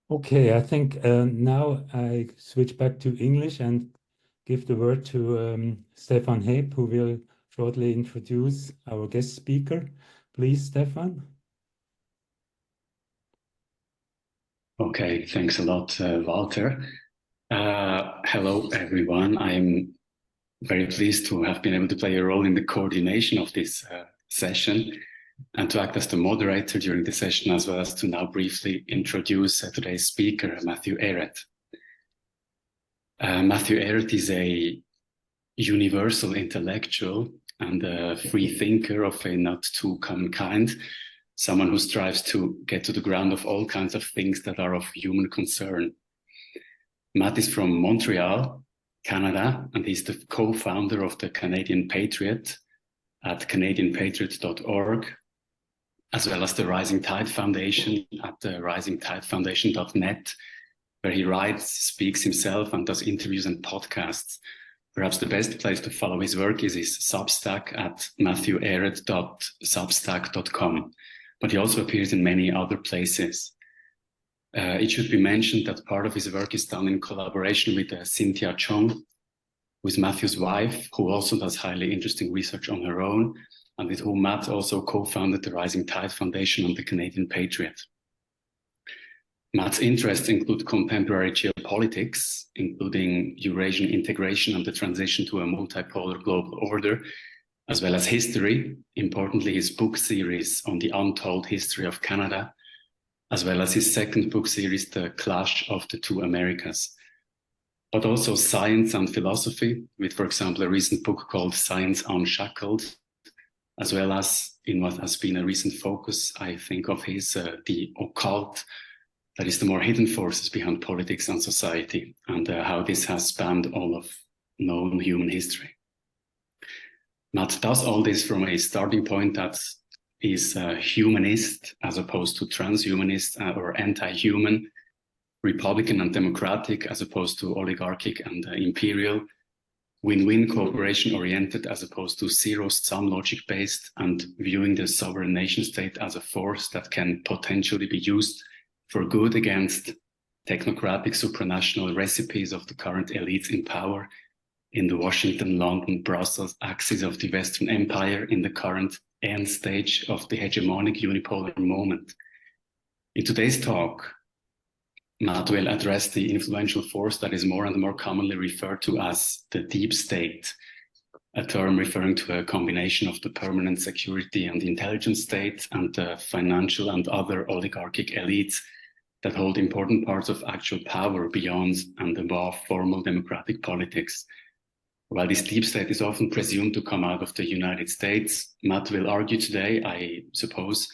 Okay, I think now I switch back to English and give the word to Stefan Heb, who will shortly introduce our guest speaker. Please, Stefan. Okay, thanks a lot, Walter. Hello, everyone. I'm very pleased to have been able to play a role in the coordination of this session and to act as the moderator during the session, as well as to now briefly introduce today's speaker, Matthew Ehret. Matthew Ehret is a universal intellectual and a free thinker of a not too common kind, someone who strives to get to the ground of all kinds of things that are of human concern. Matt is from Montreal, Canada, and he's the co-founder of the Canadian Patriot at canadianpatriot.org, as well as the Rising Tide Foundation at the risingtidefoundation.net, where he writes, speaks himself, and does interviews and podcasts. Perhaps the best place to follow his work is his Substack at matthewehret.substack.com, but he also appears in many other places. It should be mentioned that part of his work is done in collaboration with Cynthia Chung, who is Matthew's wife, who also does highly interesting research on her own, and with whom Matt also co-founded the Rising Tide Foundation and the Canadian Patriot. Matt's interests include contemporary geopolitics, including Eurasian integration and the transition to a multipolar global order, as well as history, importantly his book series on the untold history of Canada, as well as his second book series, The Clash of the Two Americas. But also science and philosophy, with, for example, a recent book called Science Unshackled, as well as in what has been a recent focus, I think, of his, the occult, that is the more hidden forces behind politics and society, and how this has spanned all of known human history. Matt does all this from a starting point that is humanist as opposed to transhumanist or anti-human, Republican and democratic as opposed to oligarchic and imperial, win-win cooperation oriented as opposed to zero-sum logic based, and viewing the sovereign nation state as a force that can potentially be used for good against technocratic supranational recipes of the current elites in power in the Washington, London, Brussels axis of the Western Empire in the current end stage of the hegemonic unipolar moment. In today's talk, Matt will address the influential force that is more and more commonly referred to as the deep state, a term referring to a combination of the permanent security and intelligence state and the financial and other oligarchic elites that hold important parts of actual power beyond and above formal democratic politics. While this deep state is often presumed to come out of the United States, Matt will argue today, I suppose,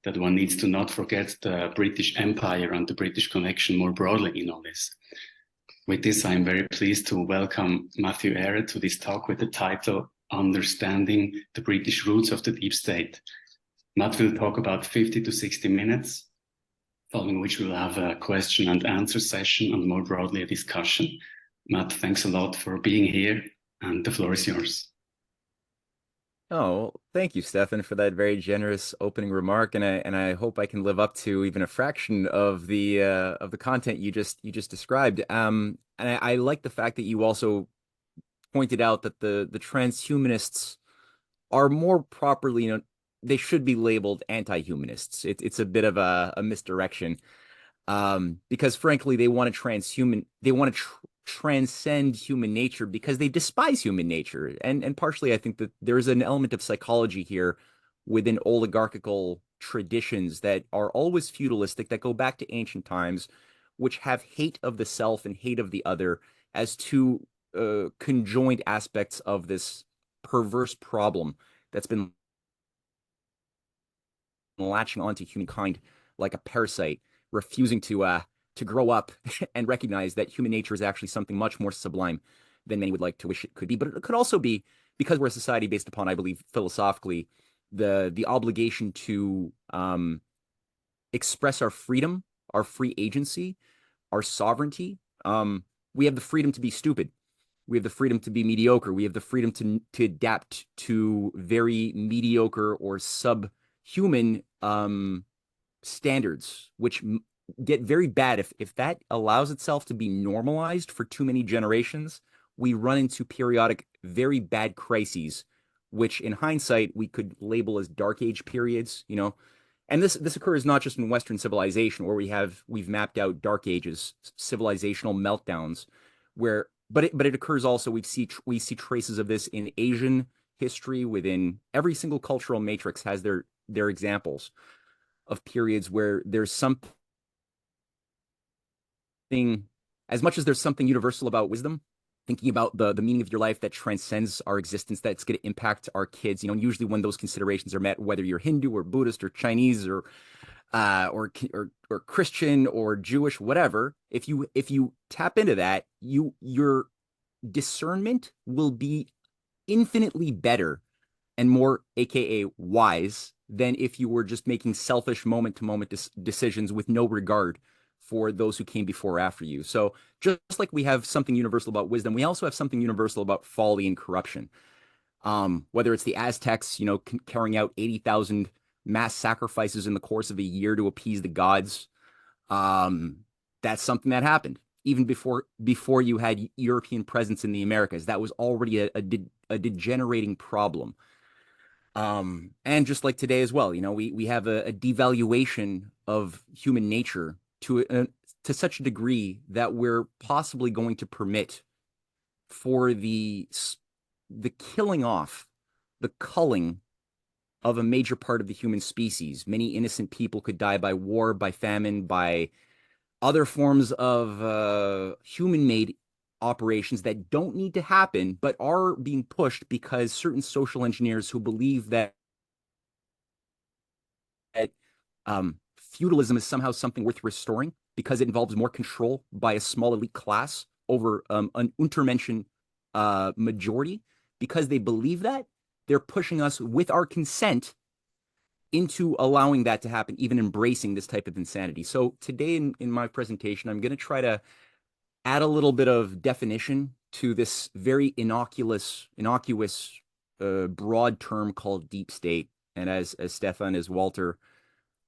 that one needs to not forget the British Empire and the British connection more broadly in all this. With this, I'm very pleased to welcome Matthew Ehret to this talk with the title, Understanding the British Roots of the Deep State. Matt will talk about 50 to 60 minutes, following which we'll have a question and answer session and more broadly a discussion. Matt, thanks a lot for being here, and the floor is yours. Oh, thank you, Stefan, for that very generous opening remark, and I hope I can live up to even a fraction of the content you just described. And I like the fact that you also pointed out that the transhumanists are more properly, they should be labeled anti-humanists. It's a bit of a misdirection, because frankly, they want to transcend human nature because they despise human nature. And partially, I think that there's an element of psychology here within oligarchical traditions that are always feudalistic, that go back to ancient times, which have hate of the self and hate of the other as two conjoined aspects of this perverse problem that's been latching onto humankind like a parasite, refusing to grow up and recognize that human nature is actually something much more sublime than many would like to wish it could be. But it could also be, because we're a society based upon, I believe, philosophically, the obligation to express our freedom, our free agency, our sovereignty. We have the freedom to be stupid. We have the freedom to be mediocre. We have the freedom to adapt to very mediocre or subhuman standards, which get very bad. If that allows itself to be normalized for too many generations, we run into periodic, very bad crises, which in hindsight, we could label as dark age periods, you know. And this occurs not just in Western civilization, where we've mapped out dark ages, civilizational meltdowns, but it occurs also, we see traces of this in Asian history. Within every single cultural matrix has their examples of periods where there's something, as much as there's something universal about wisdom, thinking about the meaning of your life that transcends our existence, that's going to impact our kids. You know, and usually when those considerations are met, whether you're Hindu or Buddhist or Chinese or Christian or Jewish, whatever, if you tap into that, your discernment will be infinitely better and more, aka wise, than if you were just making selfish moment-to-moment decisions with no regard for those who came before or after you. So just like we have something universal about wisdom, we also have something universal about folly and corruption. Whether it's the Aztecs, you know, carrying out 80,000 mass sacrifices in the course of a year to appease the gods, that's something that happened even before you had European presence in the Americas. That was already a degenerating problem. And just like today as well, you know, we have a devaluation of human nature to such a degree that we're possibly going to permit for the killing off, the culling of a major part of the human species. Many innocent people could die by war, by famine, by other forms of human-made operations that don't need to happen, but are being pushed because certain social engineers who believe that feudalism is somehow something worth restoring because it involves more control by a small elite class over an Untermenschen majority. Because they believe that, they're pushing us with our consent into allowing that to happen, even embracing this type of insanity. So today in my presentation, I'm going to try to add a little bit of definition to this very innocuous, broad term called deep state. And as Stefan, as Walter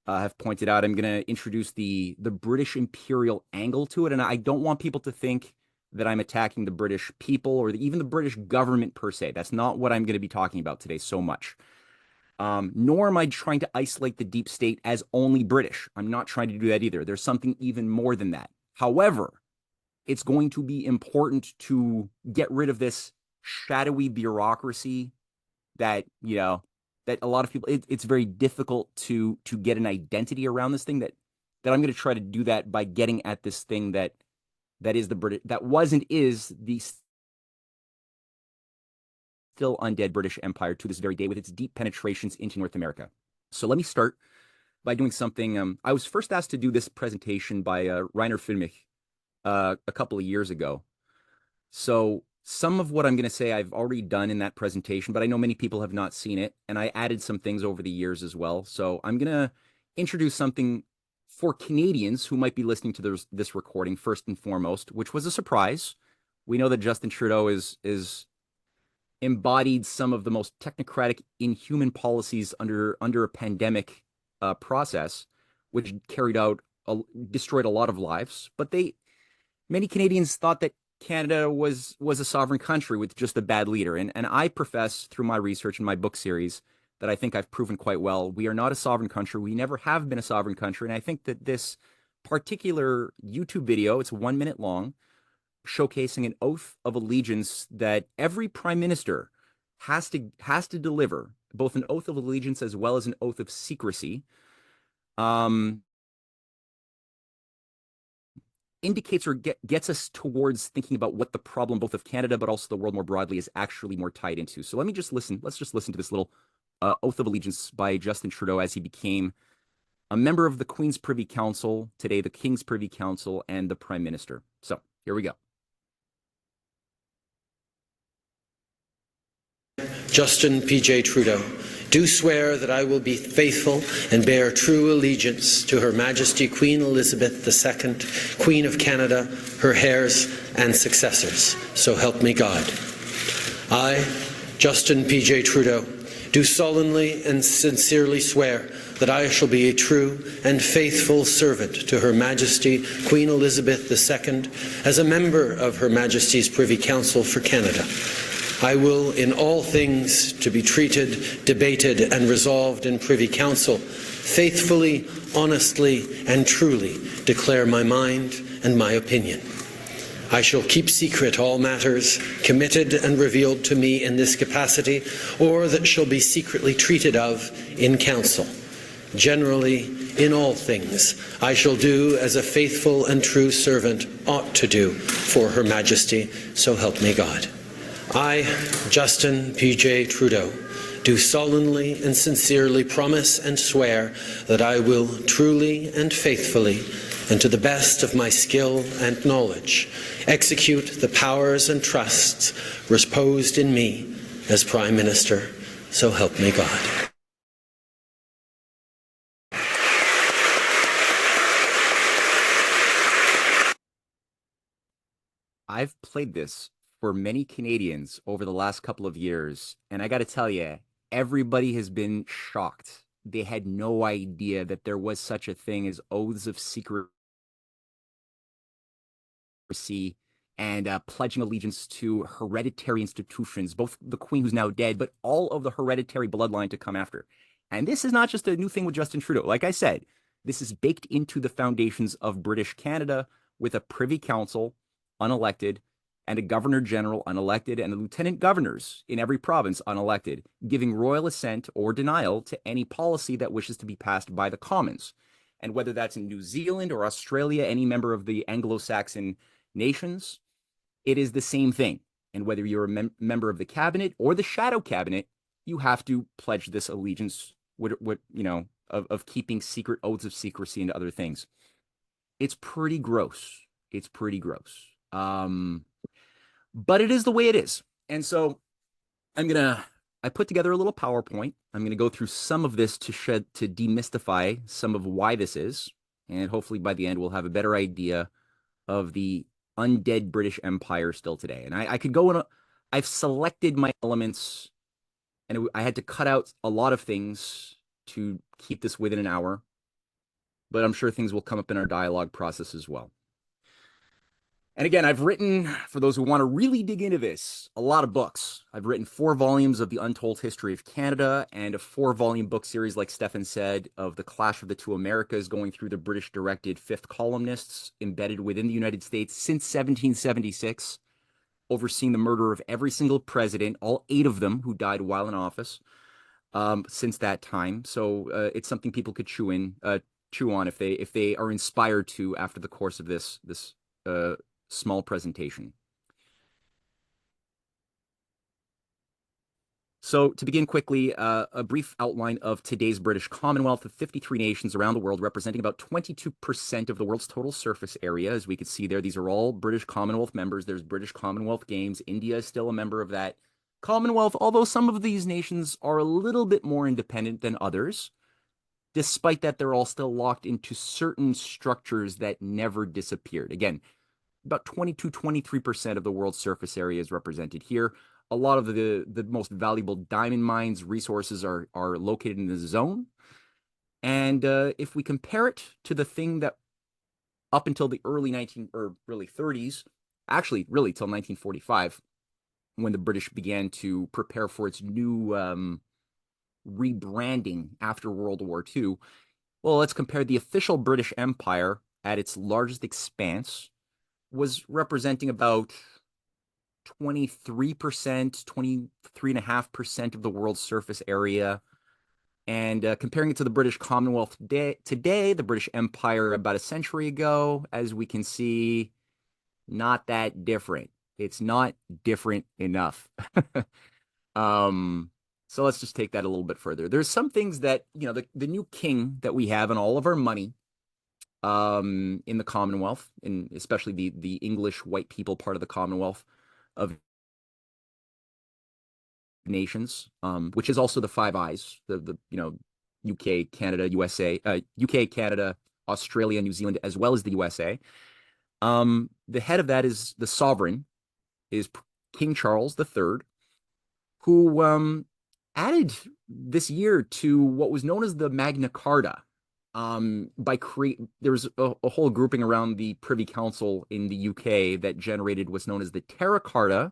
have pointed out, I'm going to introduce the British imperial angle to it. And I don't want people to think that I'm attacking the British people or even the British government per se. That's not what I'm going to be talking about today so much. Nor am I trying to isolate the deep state as only British. I'm not trying to do that either. There's something even more than that. However, it's going to be important to get rid of this shadowy bureaucracy that, you know, that a lot of people, it's very difficult to get an identity around this thing, that I'm going to try to do that by getting at this thing that is the British, that was and is the still undead British Empire to this very day, with its deep penetrations into North America. So let me start by doing something. I was first asked to do this presentation by Rainer Filmich a couple of years ago. So some of what I'm going to say I've already done in that presentation, but I know many people have not seen it, and I added some things over the years as well. So I'm going to introduce something for Canadians who might be listening to this recording first and foremost, which was a surprise. We know that Justin Trudeau is embodied some of the most technocratic, inhuman policies under a pandemic process, which destroyed a lot of lives. But many Canadians thought that Canada was a sovereign country with just a bad leader. And I profess through my research and my book series that I think I've proven quite well. We are not a sovereign country. We never have been a sovereign country. And I think that this particular YouTube video, it's 1 minute long, showcasing an oath of allegiance that every prime minister has to deliver, both an oath of allegiance as well as an oath of secrecy, indicates or gets us towards thinking about what the problem both of Canada but also the world more broadly is actually more tied into. So let's just listen to this little oath of allegiance by Justin Trudeau as he became a member of the Queen's Privy Council, today the King's Privy Council, and the Prime Minister. So here we go. Justin P.J. Trudeau, do swear that I will be faithful and bear true allegiance to Her Majesty Queen Elizabeth II, Queen of Canada, her heirs and successors. So help me God. I, Justin P.J. Trudeau, do solemnly and sincerely swear that I shall be a true and faithful servant to Her Majesty Queen Elizabeth II as a member of Her Majesty's Privy Council for Canada. I will, in all things to be treated, debated, and resolved in Privy Council, faithfully, honestly, and truly declare my mind and my opinion. I shall keep secret all matters committed and revealed to me in this capacity, or that shall be secretly treated of in Council. Generally, in all things, I shall do as a faithful and true servant ought to do for Her Majesty, so help me God. I, Justin P.J. Trudeau, do solemnly and sincerely promise and swear that I will truly and faithfully, and to the best of my skill and knowledge, execute the powers and trusts reposed in me as Prime Minister, so help me God. I've played this for many Canadians over the last couple of years, and I got to tell you, everybody has been shocked. They had no idea that there was such a thing as oaths of secrecy and pledging allegiance to hereditary institutions, both the Queen, who's now dead, but all of the hereditary bloodline to come after. And this is not just a new thing with Justin Trudeau. Like I said, this is baked into the foundations of British Canada, with a Privy Council, unelected, and a Governor General, unelected, and lieutenant governors in every province, unelected, giving royal assent or denial to any policy that wishes to be passed by the Commons. And whether that's in New Zealand or Australia, any member of the Anglo-Saxon nations, it is the same thing. And whether you're a member of the cabinet or the shadow cabinet, you have to pledge this allegiance of keeping secret oaths of secrecy and other things. It's pretty gross. It's pretty gross. But it is the way it is. And so I put together a little PowerPoint. I'm going to go through some of this to demystify some of why this is. And hopefully by the end, we'll have a better idea of the undead British Empire still today. And I could go I've selected my elements, and I had to cut out a lot of things to keep this within an hour. But I'm sure things will come up in our dialogue process as well. And again, I've written, for those who want to really dig into this, a lot of books. I've written 4 volumes of The Untold History of Canada and a 4-volume book series, like Stefan said, of The Clash of the Two Americas, going through the British-directed fifth columnists embedded within the United States since 1776, overseeing the murder of every single president, all 8 of them who died while in office since that time. So it's something people could chew on if they are inspired to after the course of this small presentation. So to begin quickly, a brief outline of today's British Commonwealth of 53 nations around the world, representing about 22% of the world's total surface area. As we can see there, these are all British Commonwealth members. There's British Commonwealth Games. India is still a member of that Commonwealth, although some of these nations are a little bit more independent than others. Despite that, they're all still locked into certain structures that never disappeared. Again, about 23% of the world's surface area is represented here. A lot of the most valuable diamond mines, resources are located in this zone. And if we compare it to the thing that up until the early 30s, actually really till 1945, when the British began to prepare for its new rebranding after World War II. Well, let's compare the official British Empire at its largest expanse was representing about 23%, 23.5% of the world's surface area. And comparing it to the British Commonwealth today, the British Empire about a century ago, as we can see, not that different. It's not different enough. So let's just take that a little bit further. There's some things that, the new king that we have and all of our money in the Commonwealth, and especially the English white people part of the Commonwealth of nations, which is also the Five Eyes, the UK, Canada, USA, UK, Canada, Australia, New Zealand, as well as the USA. The head of that is the sovereign, is King Charles III, who added this year to what was known as the Magna Carta. There was a whole grouping around the Privy Council in the UK that generated what's known as the Terra Carta,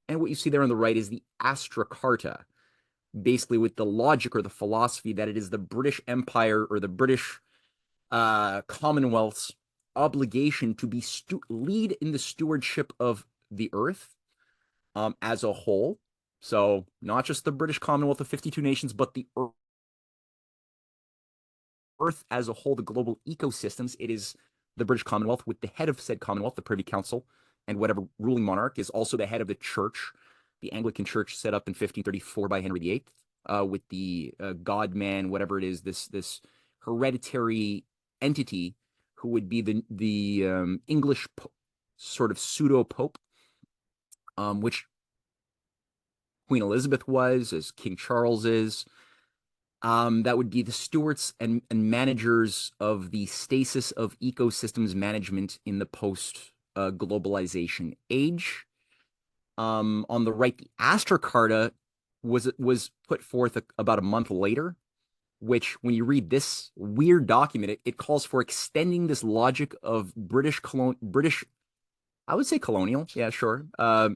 and what you see there on the right is the Astra Carta, basically with the logic or the philosophy that it is the British Empire or the British Commonwealth's obligation to be lead in the stewardship of the earth as a whole. So not just the British Commonwealth of 52 nations, but the earth as a whole, the global ecosystems. It is the British Commonwealth, with the head of said Commonwealth, the Privy Council, and whatever ruling monarch is also the head of the church, the Anglican Church set up in 1534 by Henry VIII, with the God-man, whatever it is, this hereditary entity who would be the English sort of pseudo-pope, which Queen Elizabeth was, as King Charles is. That would be the stewards and managers of the stasis of ecosystems management in the post-globalization age. On the right, the Astra Carta was put forth about a month later, which, when you read this weird document, it calls for extending this logic of British, I would say colonial, yeah, sure,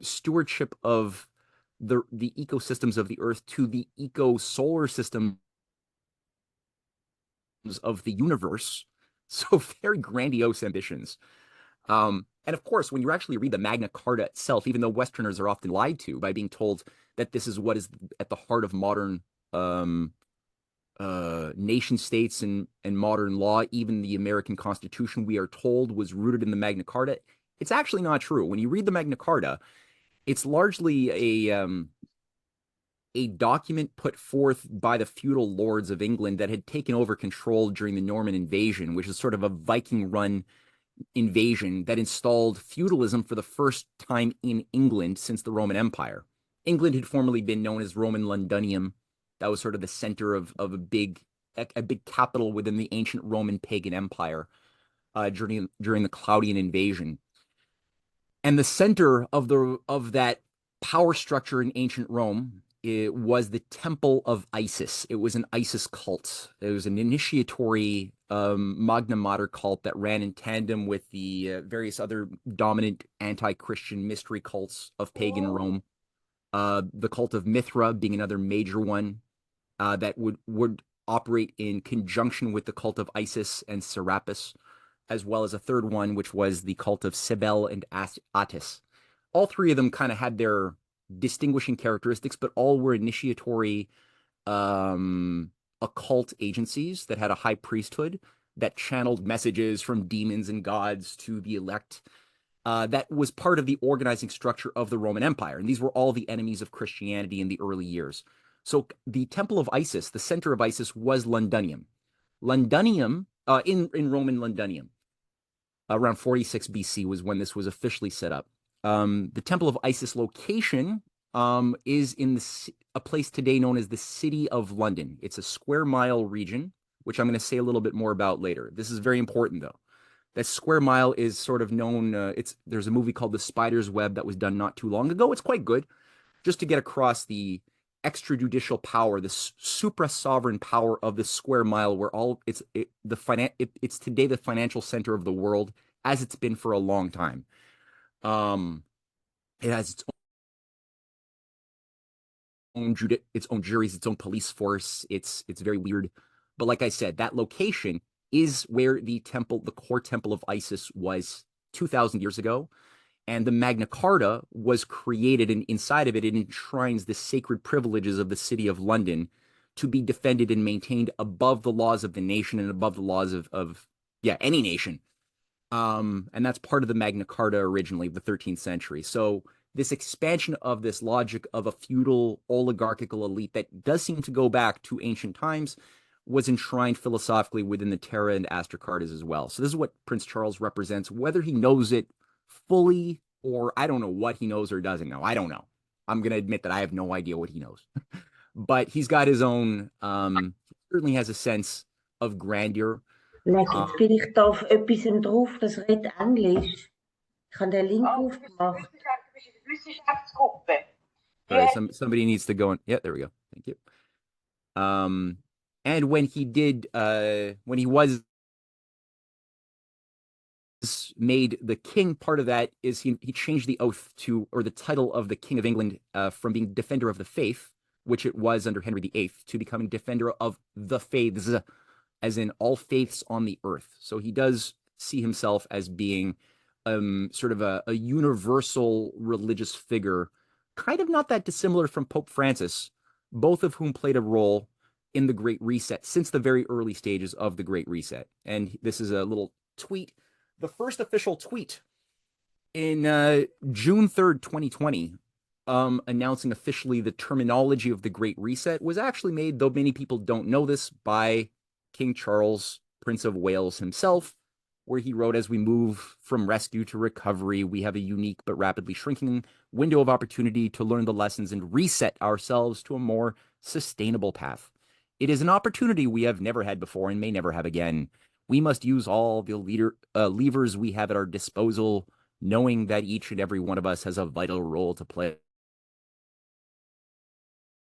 stewardship of the ecosystems of the Earth to the eco-solar system of the universe. So very grandiose ambitions. And of course, when you actually read the Magna Carta itself, even though Westerners are often lied to by being told that this is what is at the heart of modern nation states and modern law, even the American Constitution, we are told, was rooted in the Magna Carta, it's actually not true. When you read the Magna Carta, it's largely a document put forth by the feudal lords of England that had taken over control during the Norman invasion, which is sort of a Viking-run invasion that installed feudalism for the first time in England since the Roman Empire. England had formerly been known as Roman Londinium. That was sort of the center of a big capital within the ancient Roman pagan empire during the Claudian invasion. And the center of that power structure in ancient Rome, it was the Temple of Isis. It was an Isis cult. It was an initiatory Magna Mater cult that ran in tandem with the various other dominant anti-Christian mystery cults of pagan Rome. The cult of Mithra being another major one that would operate in conjunction with the cult of Isis and Serapis, as well as a third one, which was the cult of Cybele and Attis. All three of them kind of had their distinguishing characteristics, but all were initiatory occult agencies that had a high priesthood that channeled messages from demons and gods to the elect. That was part of the organizing structure of the Roman Empire. And these were all the enemies of Christianity in the early years. So the Temple of Isis, the center of Isis, was Londinium. Londinium, in Roman Londinium, around 46 BC was when this was officially set up. The Temple of Isis location is in a place today known as the City of London. It's a square mile region, which I'm going to say a little bit more about later. This is very important, though. That square mile is sort of known. There's a movie called The Spider's Web that was done not too long ago. It's quite good, just to get across the extrajudicial power, the supra-sovereign power of the square mile, where it's today the financial center of the world, as it's been for a long time. It has its own juries, its own police force. It's very weird. But like I said, that location is where the core temple of Isis was 2,000 years ago. And the Magna Carta was created, and inside of it, it enshrines the sacred privileges of the City of London to be defended and maintained above the laws of the nation and above the laws of any nation. And that's part of the Magna Carta originally, the 13th century. So this expansion of this logic of a feudal oligarchical elite that does seem to go back to ancient times was enshrined philosophically within the Terra and Astra Cartas as well. So this is what Prince Charles represents, whether he knows it fully or I don't know what he knows or doesn't know. I don't know. I'm going to admit that I have no idea what he knows. But he's got his own, certainly has a sense of grandeur. Jetzt bin ich da auf etwas drauf, das redet Englisch. Ich habe den Link aufgemacht. Sorry, somebody needs to go in. Yeah, there we go. Thank you. And when he was made the king, part of that is he changed the oath to, or the title of the King of England, from being defender of the faith, which it was under Henry VIII, to becoming defender of the faiths, as in all faiths on the earth. So he does see himself as being sort of a universal religious figure, kind of not that dissimilar from Pope Francis, both of whom played a role in the Great Reset since the very early stages of the Great Reset. And this is a little tweet. The first official tweet in June 3rd, 2020, announcing officially the terminology of the Great Reset was actually made, though many people don't know this, by King Charles, Prince of Wales himself, where he wrote, "As we move from rescue to recovery, we have a unique but rapidly shrinking window of opportunity to learn the lessons and reset ourselves to a more sustainable path. It is an opportunity we have never had before and may never have again. We must use all the levers we have at our disposal, knowing that each and every one of us has a vital role to play."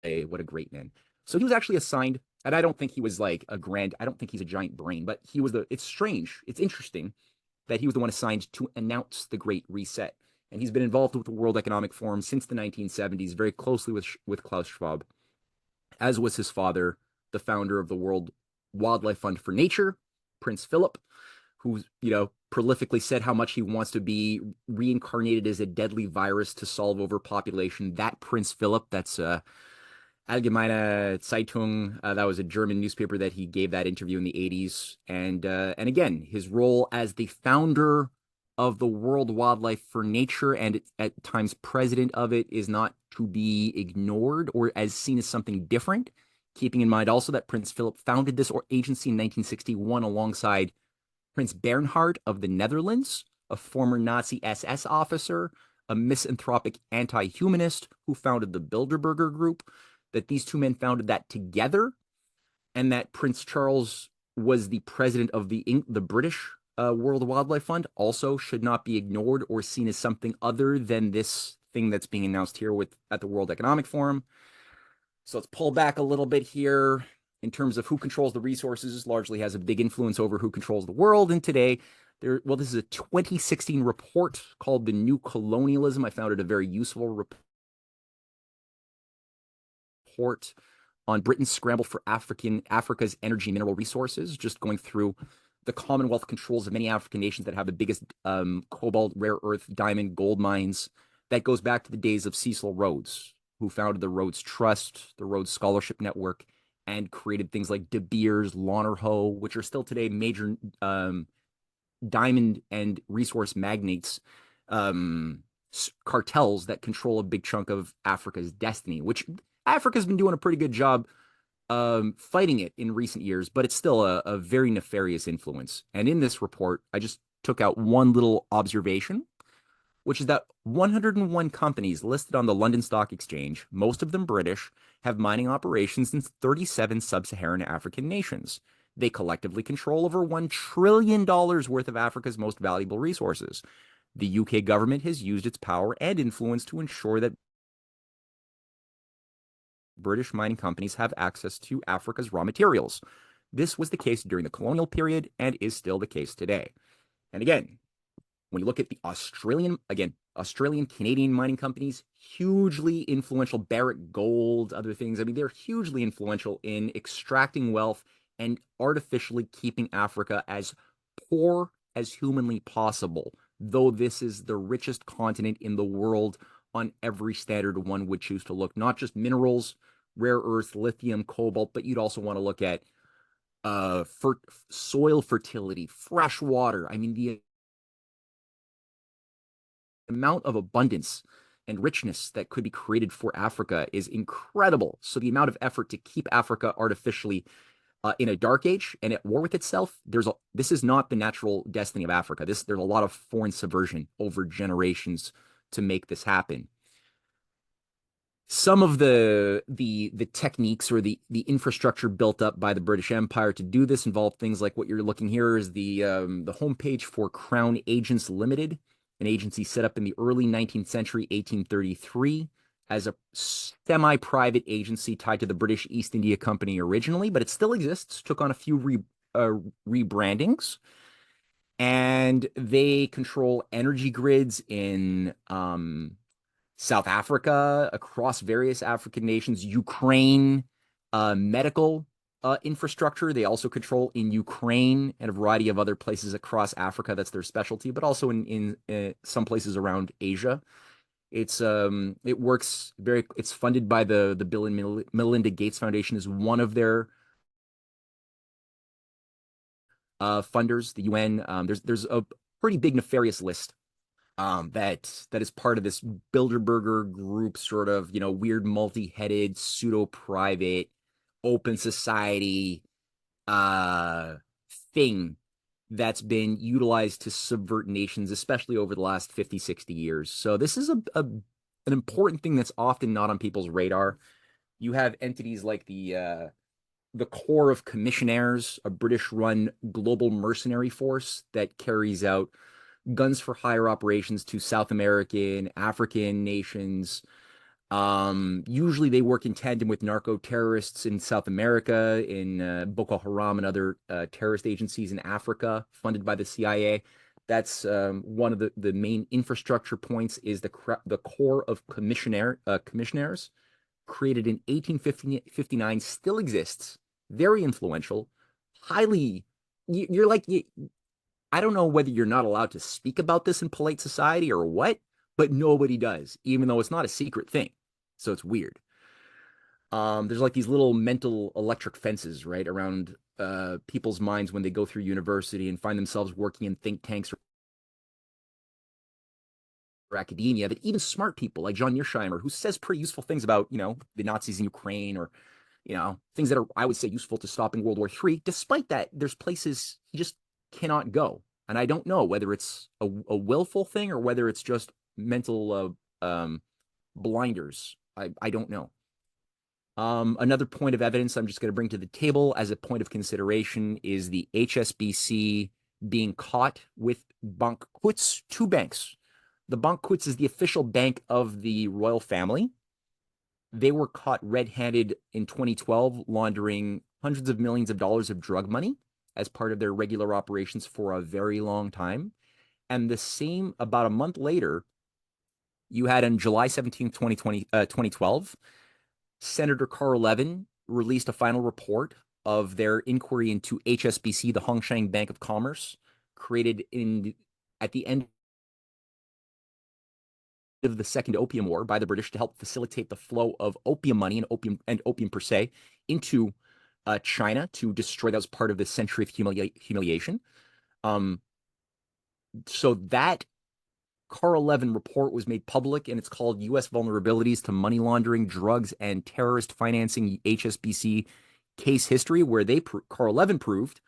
What a great man. So he was actually assigned, and I don't think he was like I don't think he's a giant brain, but he was it's strange, it's interesting that he was the one assigned to announce the Great Reset. And he's been involved with the World Economic Forum since the 1970s, very closely with Klaus Schwab, as was his father, the founder of the World Wildlife Fund for Nature, Prince Philip, who, prolifically said how much he wants to be reincarnated as a deadly virus to solve overpopulation. That Prince Philip, that's Allgemeine Zeitung, that was a German newspaper that he gave that interview in the 80s. And again, his role as the founder of the World Wildlife for Nature, and at times president of it, is not to be ignored or as seen as something different. Keeping in mind also that Prince Philip founded this agency in 1961 alongside Prince Bernhard of the Netherlands, a former Nazi SS officer, a misanthropic anti-humanist who founded the Bilderberger Group, that these two men founded that together, and that Prince Charles was the president of the British World Wildlife Fund, also should not be ignored or seen as something other than this thing that's being announced here at the World Economic Forum. So let's pull back a little bit here. In terms of who controls the resources, largely has a big influence over who controls the world. And today, this is a 2016 report called The New Colonialism. I found it a very useful report on Britain's scramble for Africa's energy and mineral resources, just going through the Commonwealth controls of many African nations that have the biggest cobalt, rare earth, diamond, gold mines. That goes back to the days of Cecil Rhodes, who founded the Rhodes Trust, the Rhodes Scholarship Network, and created things like De Beers, Lonnerho, which are still today major diamond and resource magnates, cartels that control a big chunk of Africa's destiny, which Africa's been doing a pretty good job fighting it in recent years, but it's still a very nefarious influence. And in this report, I just took out one little observation, which is that 101 companies listed on the London Stock Exchange, most of them British, have mining operations in 37 sub-Saharan African nations. They collectively control over $1 trillion worth of Africa's most valuable resources. The UK government has used its power and influence to ensure that British mining companies have access to Africa's raw materials. This was the case during the colonial period and is still the case today. And again, when you look at the Australian, Canadian mining companies, hugely influential, Barrick Gold, other things. I mean, they're hugely influential in extracting wealth and artificially keeping Africa as poor as humanly possible, though this is the richest continent in the world on every standard one would choose to look, not just minerals, rare earth, lithium, cobalt, but you'd also want to look at soil fertility, fresh water. I mean, the amount of abundance and richness that could be created for Africa is incredible. So the amount of effort to keep Africa artificially in a dark age and at war with itself, this is not the natural destiny of Africa. There's a lot of foreign subversion over generations to make this happen. Some of the techniques or the infrastructure built up by the British Empire to do this involve things like what you're looking here is the homepage for Crown Agents Limited, an agency set up in the early 19th century, 1833, as a semi-private agency tied to the British East India Company originally, but it still exists, took on a few rebrandings. And they control energy grids in South Africa, across various African nations, Ukraine, medical infrastructure. They also control in Ukraine and a variety of other places across Africa. That's their specialty, but also in some places around Asia. It's funded by the Bill and Melinda Gates Foundation is one of their funders, the UN. There's a pretty big nefarious list that is part of this Bilderberger group, sort of, weird multi-headed pseudo-private open society thing that's been utilized to subvert nations, especially over the last 50, 60 years. So this is an important thing that's often not on people's radar. You have entities like the Corps of Commissionaires, a British-run global mercenary force that carries out guns for hire operations to South American, African nations. Usually they work in tandem with narco-terrorists in South America, in Boko Haram and other terrorist agencies in Africa, funded by the CIA. That's one of the main infrastructure points is the Corps of Commissionaires, created in 1859, still exists, very influential, highly, I don't know whether you're not allowed to speak about this in polite society or what, but nobody does, even though it's not a secret thing. So it's weird. There's like these little mental electric fences, right, around people's minds when they go through university and find themselves working in think tanks or academia, that even smart people like John Mearsheimer, who says pretty useful things about, the Nazis in Ukraine, or, things that are, I would say, useful to stopping World War III. Despite that, there's places he just cannot go. And I don't know whether it's a willful thing or whether it's just mental blinders. I don't know. Another point of evidence I'm just going to bring to the table as a point of consideration is the HSBC being caught with Bankquts, two banks. The Bankquts is the official bank of the royal family. They were caught red-handed in 2012 laundering hundreds of millions of dollars of drug money as part of their regular operations for a very long time. And the same, about a month later, you had on July 17th, 2012, Senator Carl Levin released a final report of their inquiry into HSBC, the Hongshang Bank of Commerce, created at the end of the Second Opium War by the British to help facilitate the flow of opium money and opium per se into China to destroy. That was part of the century of humiliation. So that Carl Levin report was made public, and it's called U.S. Vulnerabilities to Money Laundering, Drugs, and Terrorist Financing, HSBC Case History, where Carl Levin proved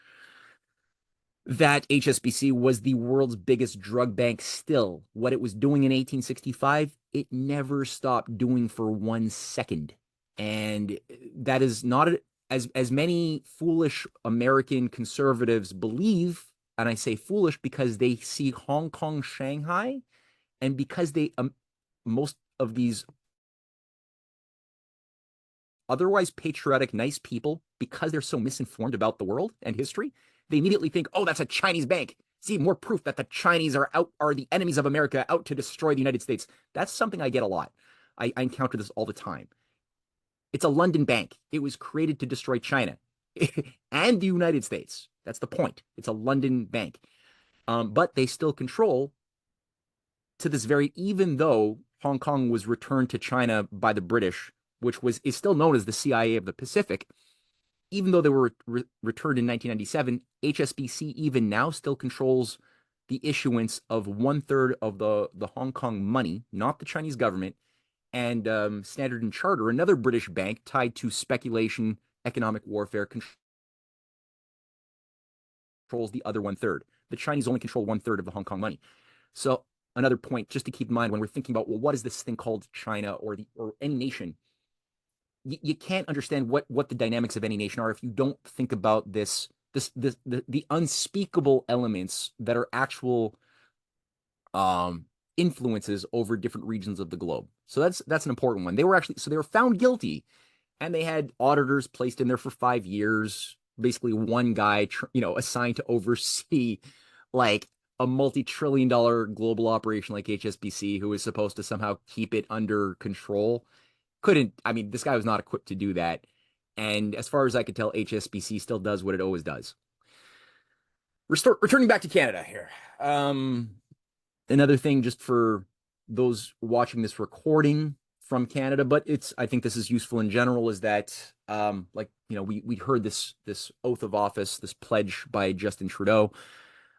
that HSBC was the world's biggest drug bank still. What it was doing in 1865, it never stopped doing for 1 second. And that is not as many foolish American conservatives believe, and I say foolish because they see Hong Kong, Shanghai, and because they most of these otherwise patriotic, nice people, because they're so misinformed about the world and history, they immediately think, oh, that's a Chinese bank. See, more proof that the Chinese are the enemies of America, out to destroy the United States. That's something I get a lot. I encounter this all the time. It's a London bank. It was created to destroy China and the United States. That's the point. It's a London bank. But they still control, to this very, even though Hong Kong was returned to China by the British, which is still known as the CIA of the Pacific, even though they were returned in 1997, HSBC even now still controls the issuance of 1/3 of the Hong Kong money, not the Chinese government, and Standard & Charter, another British bank tied to speculation, economic warfare, controls the other 1/3. The Chinese only control 1/3 of the Hong Kong money. So another point just to keep in mind when we're thinking about, well, what is this thing called China or any nation? You can't understand what the dynamics of any nation are if you don't think about the unspeakable elements that are actual influences over different regions of the globe. So that's an important one. They were found guilty, and they had auditors placed in there for 5 years. Basically, one guy, assigned to oversee like a multi-trillion-dollar global operation like HSBC, who was supposed to somehow keep it under control. This guy was not equipped to do that. And as far as I could tell, HSBC still does what it always does. Returning back to Canada here. Another thing, just for those watching this recording from Canada, but I think this is useful in general, is that we heard this oath of office, this pledge by Justin Trudeau.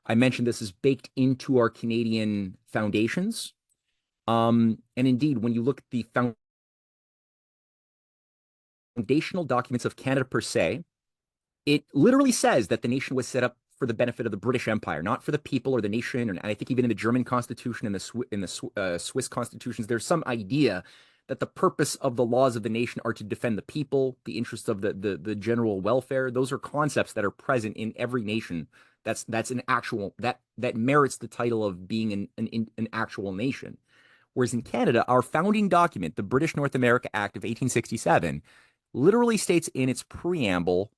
I mentioned this is baked into our Canadian foundations. And indeed, when you look at the foundational documents of Canada per se, it literally says that the nation was set up for the benefit of the British Empire, not for the people or the nation. And I think even in the German Constitution and the Swiss constitutions, there's some idea that the purpose of the laws of the nation are to defend the people, the interests of the general welfare. Those are concepts that are present in every nation. That's an actual that merits the title of being an actual nation. Whereas in Canada, our founding document, the British North America Act of 1867, literally states in its preamble,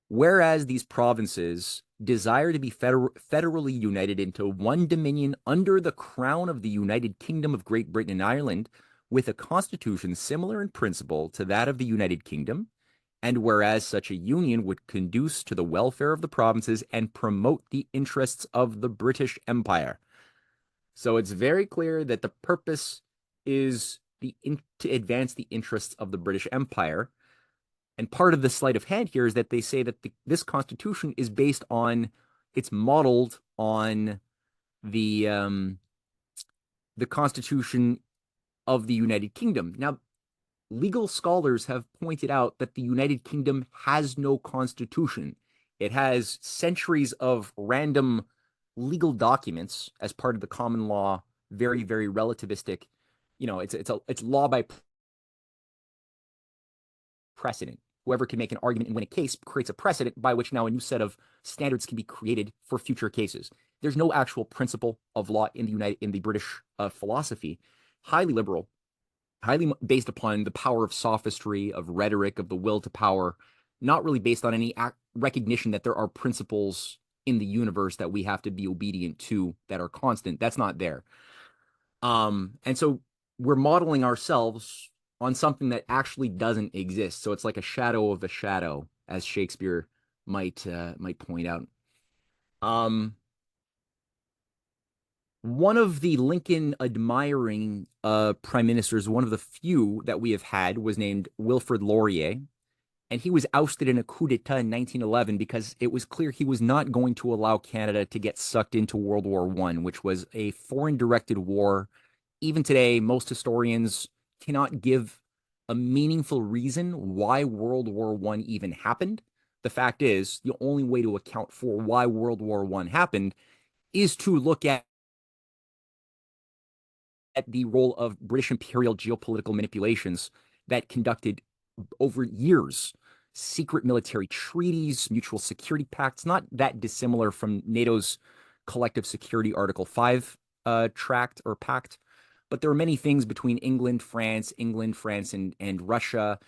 whereas these provinces desire to be federally united into one dominion under the crown of the United Kingdom of Great Britain and Ireland, with a constitution similar in principle to that of the United Kingdom, and whereas such a union would conduce to the welfare of the provinces and promote the interests of the British Empire. So it's very clear that the purpose is to advance the interests of the British Empire. And part of the sleight of hand here is that they say that this constitution is it's modeled on the Constitution of the United Kingdom. Now, legal scholars have pointed out that the United Kingdom has no constitution. It has centuries of random legal documents as part of the common law, very, very relativistic. It's law by precedent. Whoever can make an argument and win a case creates a precedent by which now a new set of standards can be created for future cases. There's no actual principle of law in the British philosophy. Highly liberal, highly based upon the power of sophistry, of rhetoric, of the will to power, not really based on any recognition that there are principles in the universe that we have to be obedient to that are constant. That's not there. And so we're modeling ourselves on something that actually doesn't exist. So it's like a shadow of a shadow, as Shakespeare might point out. One of the Lincoln admiring prime ministers, one of the few that we have had, was named Wilfrid Laurier. And he was ousted in a coup d'etat in 1911 because it was clear he was not going to allow Canada to get sucked into World War I, which was a foreign-directed war. Even today, most historians cannot give a meaningful reason why World War I even happened. The fact is, the only way to account for why World War I happened is to look at the role of British imperial geopolitical manipulations that conducted over years secret military treaties, mutual security pacts, not that dissimilar from NATO's collective security Article 5 tract or pact. But there were many things between England, France, and Russia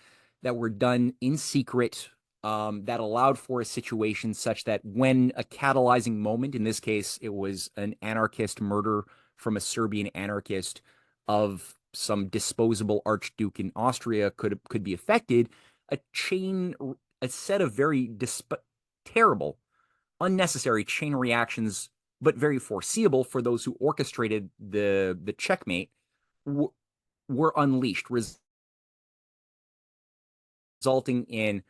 that were done in secret that allowed for a situation such that when a catalyzing moment, in this case, it was an anarchist murder from a Serbian anarchist of some disposable archduke in Austria could be affected, a set of very terrible, unnecessary chain reactions, but very foreseeable for those who orchestrated the checkmate, were unleashed, resulting in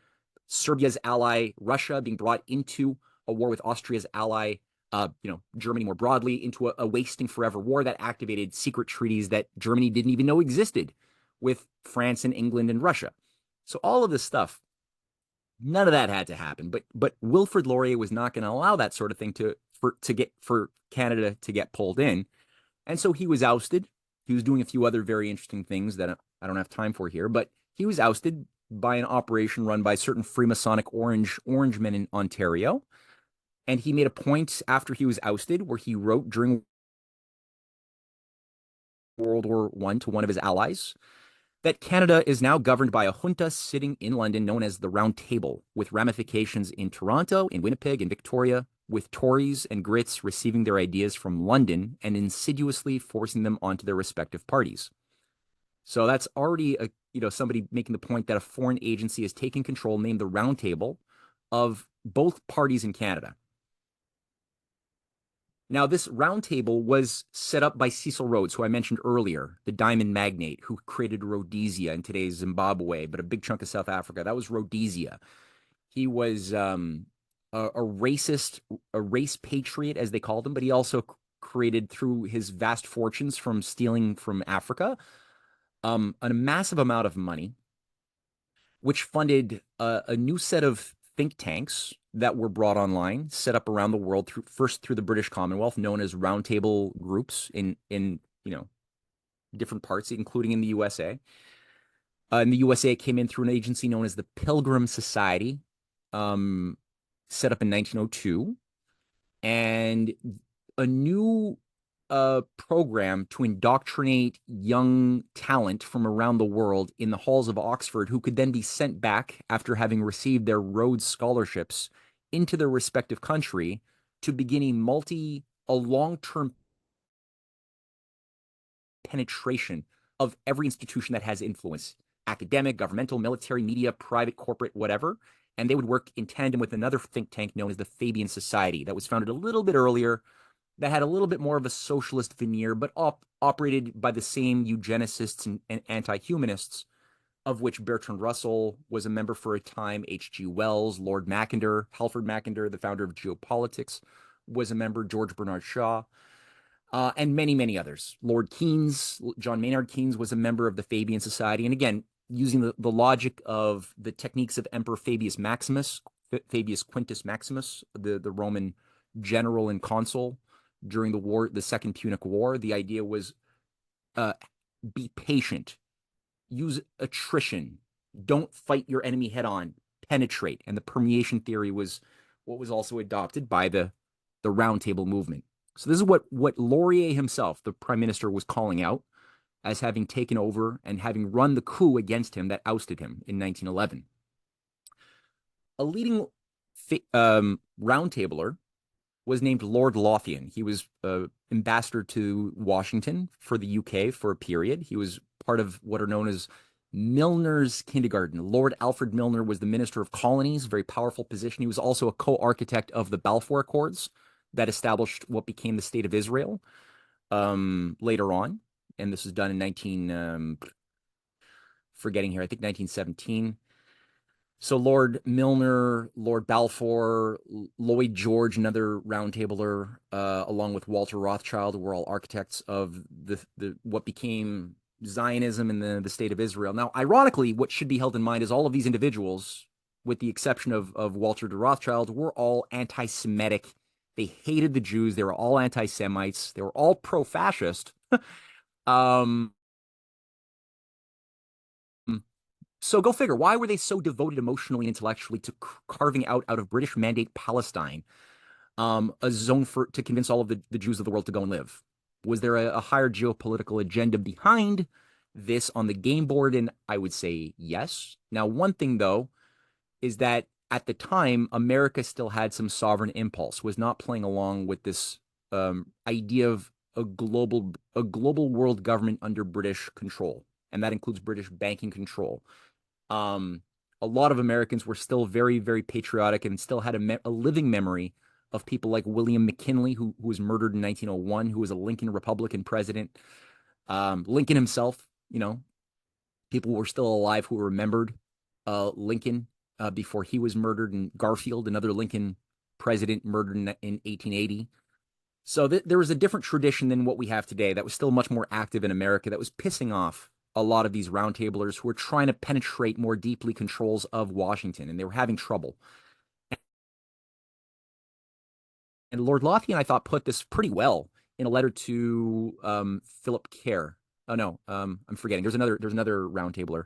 Serbia's ally Russia being brought into a war with Austria's ally, Germany more broadly, into a wasting forever war that activated secret treaties that Germany didn't even know existed with France and England and Russia. So all of this stuff, none of that had to happen. But Wilfrid Laurier was not going to allow that sort of thing for Canada to get pulled in, and so he was ousted. He was doing a few other very interesting things that I don't have time for here, but he was ousted by an operation run by certain Freemasonic Orangemen in Ontario. And he made a point after he was ousted where he wrote during World War I to one of his allies, that Canada is now governed by a junta sitting in London known as the Round Table, with ramifications in Toronto, in Winnipeg, in Victoria, with Tories and Grits receiving their ideas from London and insidiously forcing them onto their respective parties. So that's already somebody making the point that a foreign agency is taking control, named the Round Table, of both parties in Canada. Now, this round table was set up by Cecil Rhodes, who I mentioned earlier, the diamond magnate who created Rhodesia in today's Zimbabwe, but a big chunk of South Africa. That was Rhodesia. He was a racist, a race patriot, as they called him, but he also created, through his vast fortunes from stealing from Africa, a massive amount of money, which funded a new set of think tanks that were brought online, set up around the world, first through the British Commonwealth, known as roundtable groups in different parts, including in the USA. In the USA, it came in through an agency known as the Pilgrim Society, set up in 1902, and a new program to indoctrinate young talent from around the world in the halls of Oxford, who could then be sent back after having received their Rhodes scholarships into their respective country to begin a long-term penetration of every institution that has influence, academic, governmental, military, media, private, corporate, whatever. And they would work in tandem with another think tank known as the Fabian Society that was founded a little bit earlier, that had a little bit more of a socialist veneer, but operated by the same eugenicists and anti-humanists, of which Bertrand Russell was a member for a time, H.G. Wells, Lord Mackinder, Halford Mackinder, the founder of geopolitics, was a member, George Bernard Shaw, and many, many others. Lord Keynes, John Maynard Keynes, was a member of the Fabian Society. And again, using the logic of the techniques of Emperor Fabius Maximus, Fabius Quintus Maximus, the Roman general and consul during the war, the Second Punic War, the idea was be patient, use attrition, don't fight your enemy head on, penetrate. And the permeation theory was what was also adopted by the Round Table movement. So this is what Laurier himself, the prime minister, was calling out as having taken over and having run the coup against him that ousted him in 1911. A leading round tabler was named Lord Lothian. He was ambassador to Washington for the UK for a period. He was part of what are known as Milner's kindergarten. Lord Alfred Milner was the Minister of Colonies, very powerful position. He was also a co-architect of the Balfour Accords that established what became the State of Israel later on. And this was done in forgetting here, I think 1917. So Lord Milner, Lord Balfour, Lloyd George, another roundtabler, along with Walter Rothschild, were all architects of the what became Zionism in the State of Israel. Now, ironically, what should be held in mind is all of these individuals, with the exception of Walter de Rothschild, were all anti-Semitic. They hated the Jews. They were all anti-Semites. They were all pro-fascist. So go figure, why were they so devoted emotionally and intellectually to carving out of British Mandate Palestine a zone to convince all of the Jews of the world to go and live? Was there a higher geopolitical agenda behind this on the game board? And I would say yes. Now, one thing, though, is that at the time, America still had some sovereign impulse, was not playing along with this idea of a global world government under British control. And that includes British banking control. A lot of Americans were still very, very patriotic and still had a living memory of people like William McKinley, who was murdered in 1901, who was a Lincoln Republican president. Lincoln himself, people were still alive who remembered Lincoln before he was murdered, and Garfield, another Lincoln president, murdered in 1880. So there was a different tradition than what we have today that was still much more active in America, that was pissing off a lot of these roundtablers who were trying to penetrate more deeply controls of Washington, and they were having trouble. And Lord Lothian, I thought, put this pretty well in a letter to Philip Kerr. Oh no, I'm forgetting. There's another roundtabler.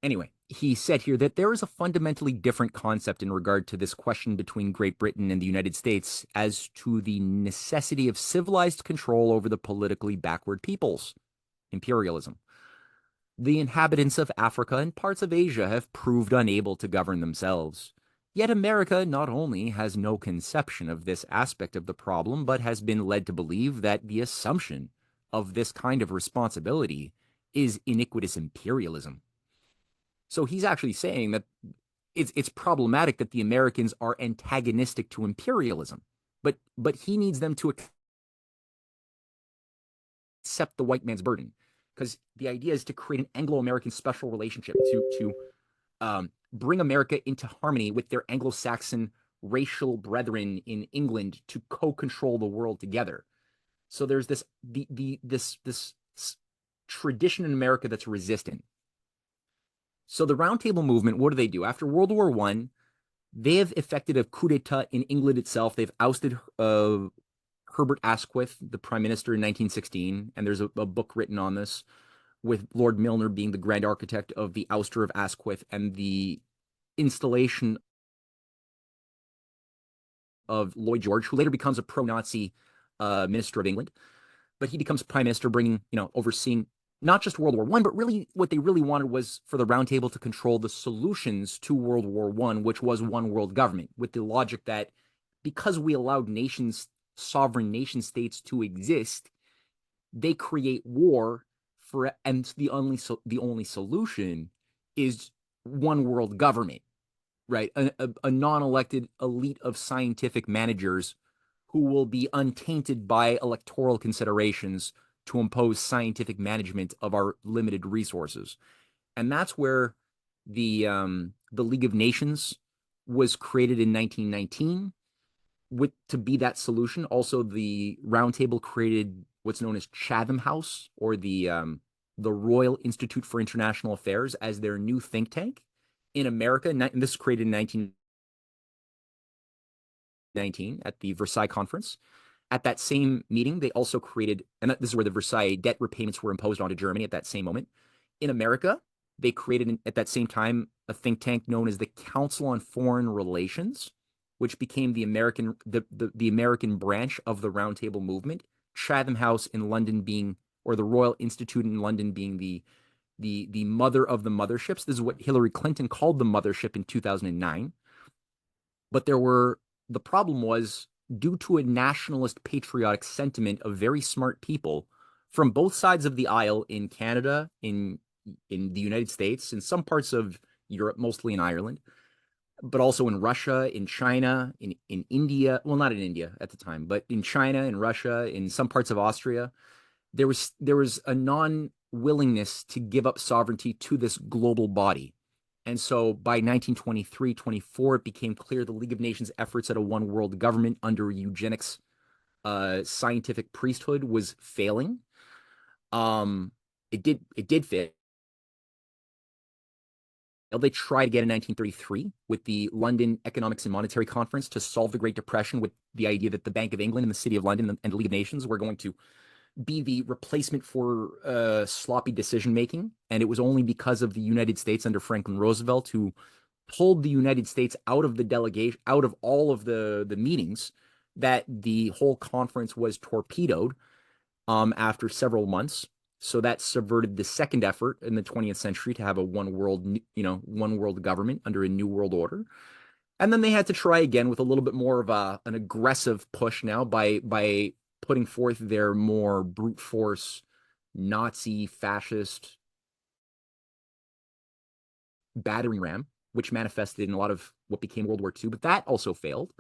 Anyway, he said here that there is a fundamentally different concept in regard to this question between Great Britain and the United States as to the necessity of civilized control over the politically backward peoples, imperialism. The inhabitants of Africa and parts of Asia have proved unable to govern themselves. Yet America not only has no conception of this aspect of the problem, but has been led to believe that the assumption of this kind of responsibility is iniquitous imperialism. So he's actually saying that it's problematic that the Americans are antagonistic to imperialism, but he needs them to accept the white man's burden, because the idea is to create an Anglo-American special relationship to bring America into harmony with their Anglo-Saxon racial brethren in England to co-control the world together. So there's this tradition in America that's resistant. So the Roundtable movement, what do? After World War I, they have effected a coup d'etat in England itself. They've ousted Herbert Asquith, the prime minister, in 1916, and there's a book written on this, with Lord Milner being the grand architect of the ouster of Asquith and the installation of Lloyd George, who later becomes a pro-Nazi minister of England. But he becomes prime minister, overseeing not just World War I, but really what they really wanted was for the Round Table to control the solutions to World War I, which was one world government, with the logic that because we allowed sovereign nation states to exist, they create war and the only solution is one world government, right? A non-elected elite of scientific managers who will be untainted by electoral considerations to impose scientific management of our limited resources. And that's where the League of Nations was created in 1919 to be that solution. Also, the Roundtable created what's known as Chatham House, or the Royal Institute for International Affairs, as their new think tank in America. And this was created in 1919 at the Versailles Conference. At that same meeting, they also created, and this is where the Versailles debt repayments were imposed onto Germany at that same moment. In America, they created at that same time a think tank known as the Council on Foreign Relations, which became the American branch of the Roundtable movement. Chatham House in London being, or the Royal Institute in London being the mother of the motherships. This is what Hillary Clinton called the mothership in 2009. But the problem was, due to a nationalist patriotic sentiment of very smart people from both sides of the aisle in Canada, in the United States, in some parts of Europe, mostly in Ireland, but also in Russia, in China, in India, well, not in India at the time, but in China, in Russia, in some parts of Austria, there was a non-willingness to give up sovereignty to this global body. And so by 1923-24, it became clear the League of Nations efforts at a one world government under eugenics scientific priesthood was failing. It did fail. They tried again in 1933 with the London Economics and Monetary Conference to solve the Great Depression, with the idea that the Bank of England and the City of London and the League of Nations were going to be the replacement for sloppy decision-making. And it was only because of the United States under Franklin Roosevelt, who pulled the United States out of the delegation, out of all of the meetings, that the whole conference was torpedoed after several months. So that subverted the second effort in the 20th century to have a one world government under a new world order. And then they had to try again with a little bit more of an aggressive push now by putting forth their more brute force Nazi fascist battering ram, which manifested in a lot of what became World War II. But that also failed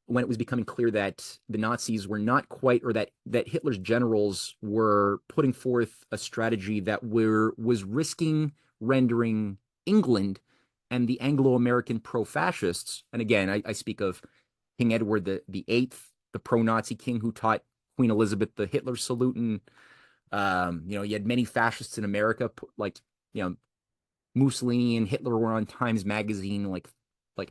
when it was becoming clear that the Nazis were not quite, or that Hitler's generals were putting forth a strategy that was risking rendering England and the Anglo-American pro-fascists, and again, I speak of King Edward the Eighth, the pro-Nazi king who taught Queen Elizabeth the Hitler salute, and you had many fascists in America, like Mussolini and Hitler were on Times Magazine like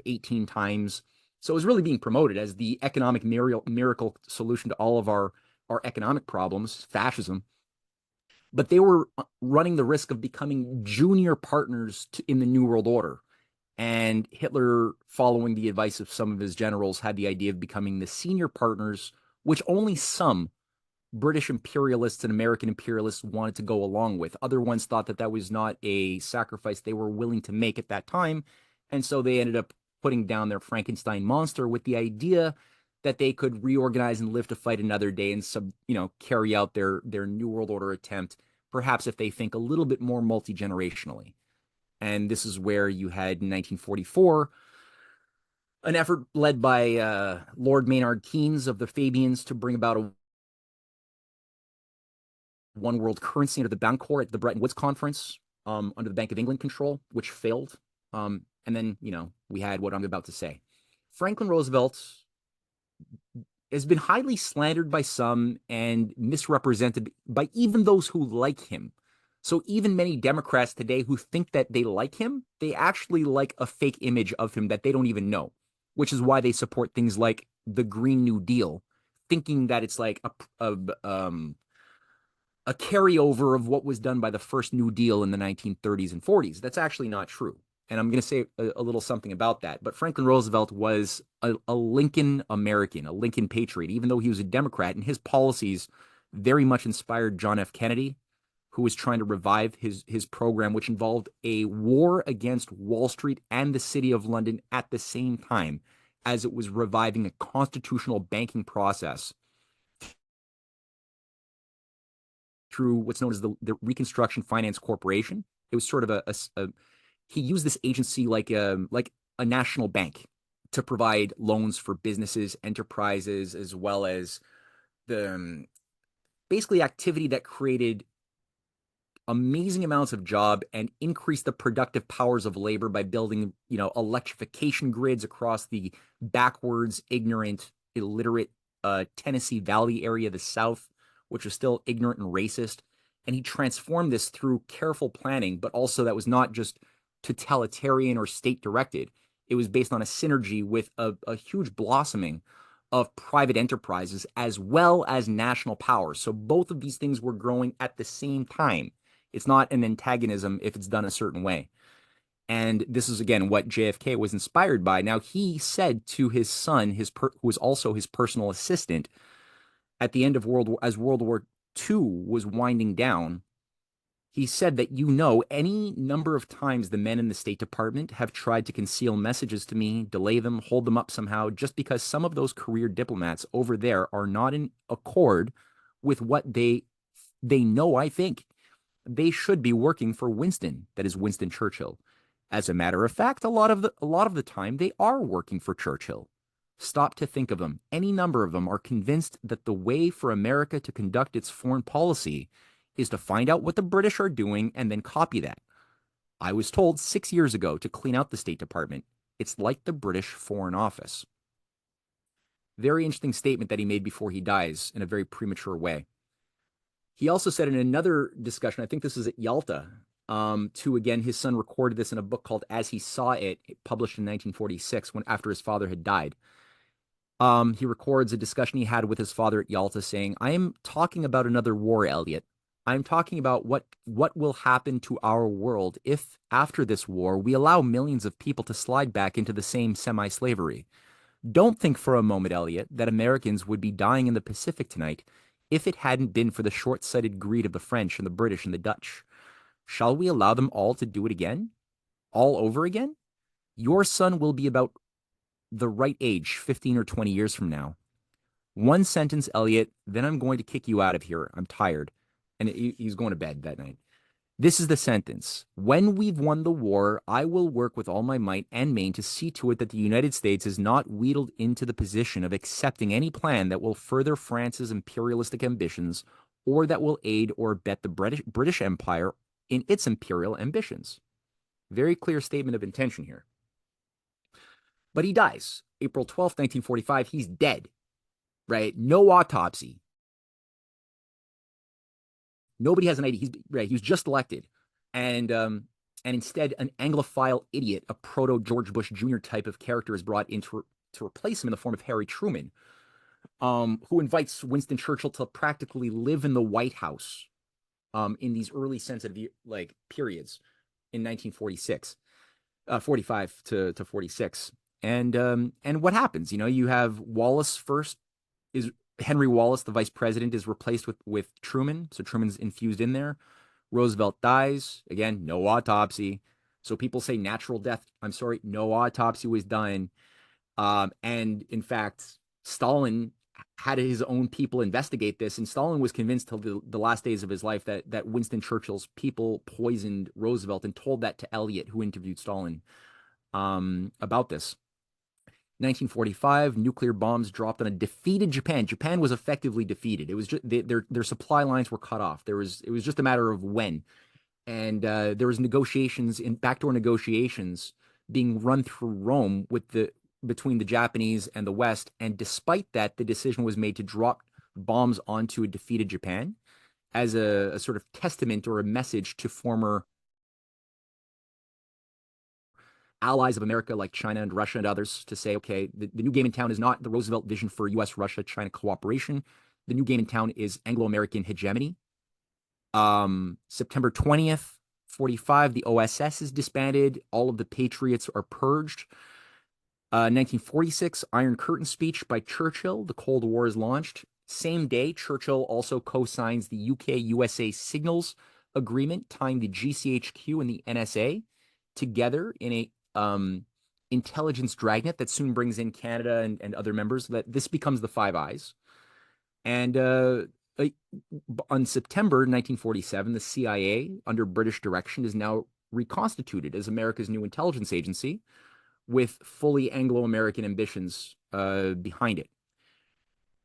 18 times. So it was really being promoted as the economic miracle solution to all of our economic problems, fascism. but they were running the risk of becoming junior partners in the New World Order. And Hitler, following the advice of some of his generals, had the idea of becoming the senior partners, which only some British imperialists and American imperialists wanted to go along with. Other ones thought that that was not a sacrifice they were willing to make at that time. And so they ended up putting down their Frankenstein monster with the idea that they could reorganize and live to fight another day and carry out their New World Order attempt, perhaps if they think a little bit more multi-generationally. And this is where you had in 1944 an effort led by Lord Maynard Keynes of the Fabians to bring about a one world currency under the Bancorp at the Bretton Woods Conference, under the Bank of England control, which failed. And then, we had what I'm about to say. Franklin Roosevelt has been highly slandered by some and misrepresented by even those who like him. So even many Democrats today who think that they like him, they actually like a fake image of him that they don't even know, which is why they support things like the Green New Deal, thinking that it's like a carryover of what was done by the first New Deal in the 1930s and 40s. That's actually not true. And I'm going to say a little something about that. But Franklin Roosevelt was a Lincoln American, a Lincoln patriot, even though he was a Democrat, and his policies very much inspired John F. Kennedy, who was trying to revive his program, which involved a war against Wall Street and the City of London at the same time as it was reviving a constitutional banking process through what's known as the Reconstruction Finance Corporation. It was sort of he used this agency like a national bank to provide loans for businesses, enterprises, as well as the basically activity that created amazing amounts of job and increased the productive powers of labor by building, electrification grids across the backwards, ignorant, illiterate Tennessee Valley area, the South, which was still ignorant and racist. And he transformed this through careful planning, but also that was not just totalitarian or state-directed. It was based on a synergy with a huge blossoming of private enterprises as well as national power. So both of these things were growing at the same time. It's not an antagonism if it's done a certain way. And this is, again, what JFK was inspired by. Now, he said to his son, who was also his personal assistant, at the end of World War II was winding down, he said that, any number of times the men in the State Department have tried to conceal messages to me, delay them, hold them up somehow, just because some of those career diplomats over there are not in accord with what they know I think. They should be working for Winston, that is Winston Churchill. As a matter of fact, a lot of the time they are working for Churchill. Stop to think of them. Any number of them are convinced that the way for America to conduct its foreign policy is to find out what the British are doing and then copy that. I was told 6 years ago to clean out the State Department. It's like the British Foreign Office. Very interesting statement that he made before he dies in a very premature way. He also said in another discussion, I think this is at Yalta, again, his son recorded this in a book called As He Saw It, published in 1946, after his father had died. He records a discussion he had with his father at Yalta saying, I am talking about another war, Elliot. I'm talking about what will happen to our world if, after this war, we allow millions of people to slide back into the same semi-slavery. Don't think for a moment, Elliot, that Americans would be dying in the Pacific tonight if it hadn't been for the short-sighted greed of the French and the British and the Dutch. Shall we allow them all to do it again? All over again? Your son will be about the right age 15 or 20 years from now. One sentence, Elliot, then I'm going to kick you out of here. I'm tired. And he's going to bed that night. This is the sentence. When we've won the war, I will work with all my might and main to see to it that the United States is not wheedled into the position of accepting any plan that will further France's imperialistic ambitions or that will aid or abet the British Empire in its imperial ambitions. Very clear statement of intention here. But he dies. April 12th, 1945, he's dead, right? No autopsy. Nobody has an idea. He was just elected. And instead, an Anglophile idiot, a proto-George Bush Jr. type of character is brought in to replace him in the form of Harry Truman, who invites Winston Churchill to practically live in the White House in these early sensitive periods in 1946, 45 to 46. And what happens? You have Wallace first, is Henry Wallace, the vice president, is replaced with Truman. So Truman's infused in there. Roosevelt dies. Again, no autopsy. So people say natural death. I'm sorry, no autopsy was done. And in fact, Stalin had his own people investigate this, and Stalin was convinced till the last days of his life that Winston Churchill's people poisoned Roosevelt, and told that to Elliot, who interviewed Stalin about this. 1945, nuclear bombs dropped on a defeated Japan. Japan was effectively defeated. It was just their supply lines were cut off. It was just a matter of when. And there was backdoor negotiations being run through Rome between the Japanese and the West. And despite that, the decision was made to drop bombs onto a defeated Japan as a sort of testament or a message to former allies of America like China and Russia and others, to say, okay, the new game in town is not the Roosevelt vision for US, Russia, China cooperation. The new game in town is Anglo-American hegemony. September 20th, 45, the OSS is disbanded. All of the patriots are purged. 1946, Iron Curtain speech by Churchill. The Cold War is launched. Same day, Churchill also co-signs the UK-USA signals agreement, tying the GCHQ and the NSA together in a intelligence dragnet that soon brings in Canada and other members. That this becomes the Five Eyes. And on September 1947, the CIA, under British direction, is now reconstituted as America's new intelligence agency, with fully Anglo-American ambitions behind it.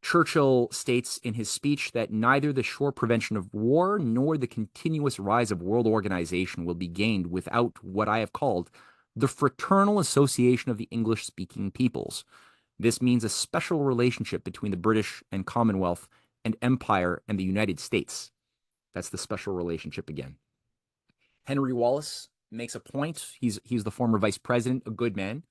Churchill states in his speech that neither the sure prevention of war nor the continuous rise of world organization will be gained without what I have called the fraternal association of the English-speaking peoples. This means a special relationship between the British and Commonwealth and Empire and the United States. That's the special relationship again. Henry Wallace makes a point. He's the former vice president, a good man.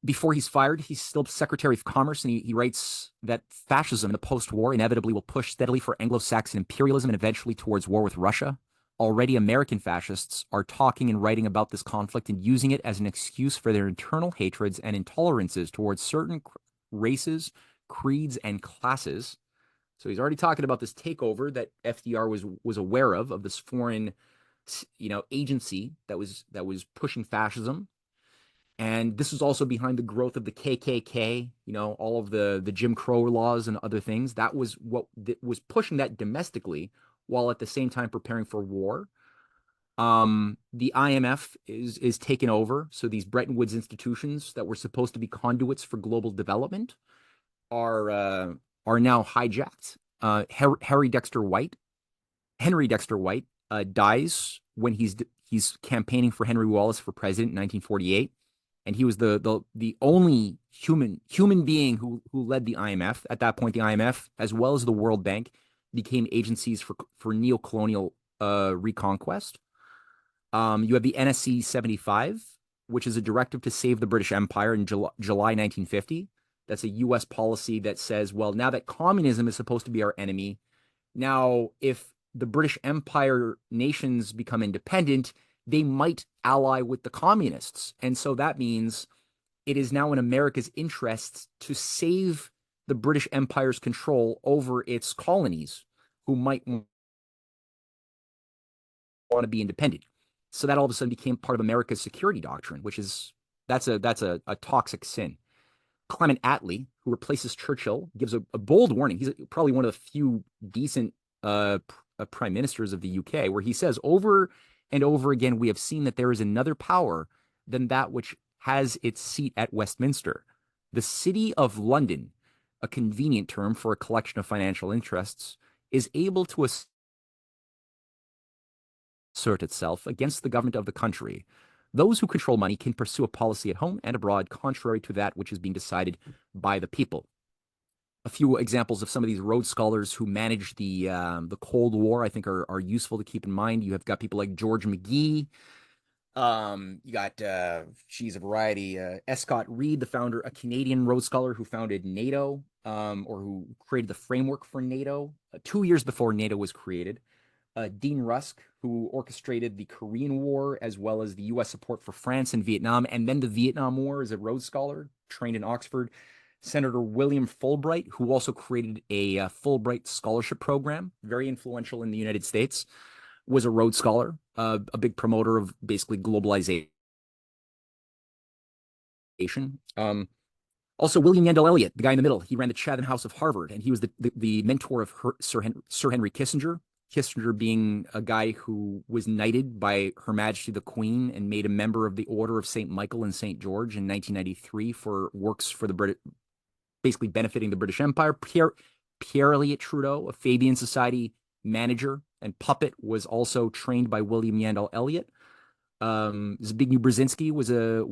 Before he's fired, he's still Secretary of Commerce, and he writes that fascism in the post-war inevitably will push steadily for Anglo-Saxon imperialism and eventually towards war with Russia. Already, American fascists are talking and writing about this conflict and using it as an excuse for their internal hatreds and intolerances towards certain races, creeds, and classes. So he's already talking about this takeover that FDR was aware of this foreign, agency that was pushing fascism. And this was also behind the growth of the KKK, all of the Jim Crow laws and other things. That was what was pushing that domestically, while at the same time preparing for war. The IMF is taken over. So these Bretton Woods institutions that were supposed to be conduits for global development are now hijacked. Henry Dexter White dies when he's campaigning for Henry Wallace for president in 1948. And he was the only human being who led the IMF. At that point, the IMF, as well as the World Bank, became agencies for neo-colonial reconquest. You have the NSC 75, which is a directive to save the British Empire in July 1950. That's a U.S. policy that says, well, now that communism is supposed to be our enemy, now if the British Empire nations become independent, they might ally with the communists. And so that means it is now in America's interests to save the British Empire's control over its colonies, who might want to be independent. So that all of a sudden became part of America's security doctrine, that's a toxic sin. Clement Attlee, who replaces Churchill, gives a bold warning. He's probably one of the few decent prime ministers of the UK, where he says, over and over again, we have seen that there is another power than that which has its seat at Westminster. The City of London, a convenient term for a collection of financial interests, is able to assert itself against the government of the country. Those who control money can pursue a policy at home and abroad contrary to that which is being decided by the people. A few examples of some of these Rhodes Scholars who managed the Cold War, I think, are useful to keep in mind. You have got people like George McGee, You got she's a variety. Escott Reed, the founder, a Canadian Rhodes Scholar who founded NATO, or who created the framework for NATO 2 years before NATO was created. Dean Rusk, who orchestrated the Korean War as well as the U.S. support for France and Vietnam, and then the Vietnam War, as a Rhodes Scholar, trained in Oxford. Senator William Fulbright, who also created a Fulbright scholarship program, very influential in the United States, was a Rhodes Scholar, a big promoter of basically globalization. Also, William Yandell Elliott, the guy in the middle, he ran the Chatham House of Harvard, and he was the mentor of Sir Henry Kissinger. Kissinger being a guy who was knighted by Her Majesty the Queen and made a member of the Order of St. Michael and St. George in 1993 for works for the British, basically benefiting the British Empire. Pierre Elliott Trudeau, a Fabian Society manager and puppet, was also trained by William Yandell Elliott. Zbigniew Brzezinski was a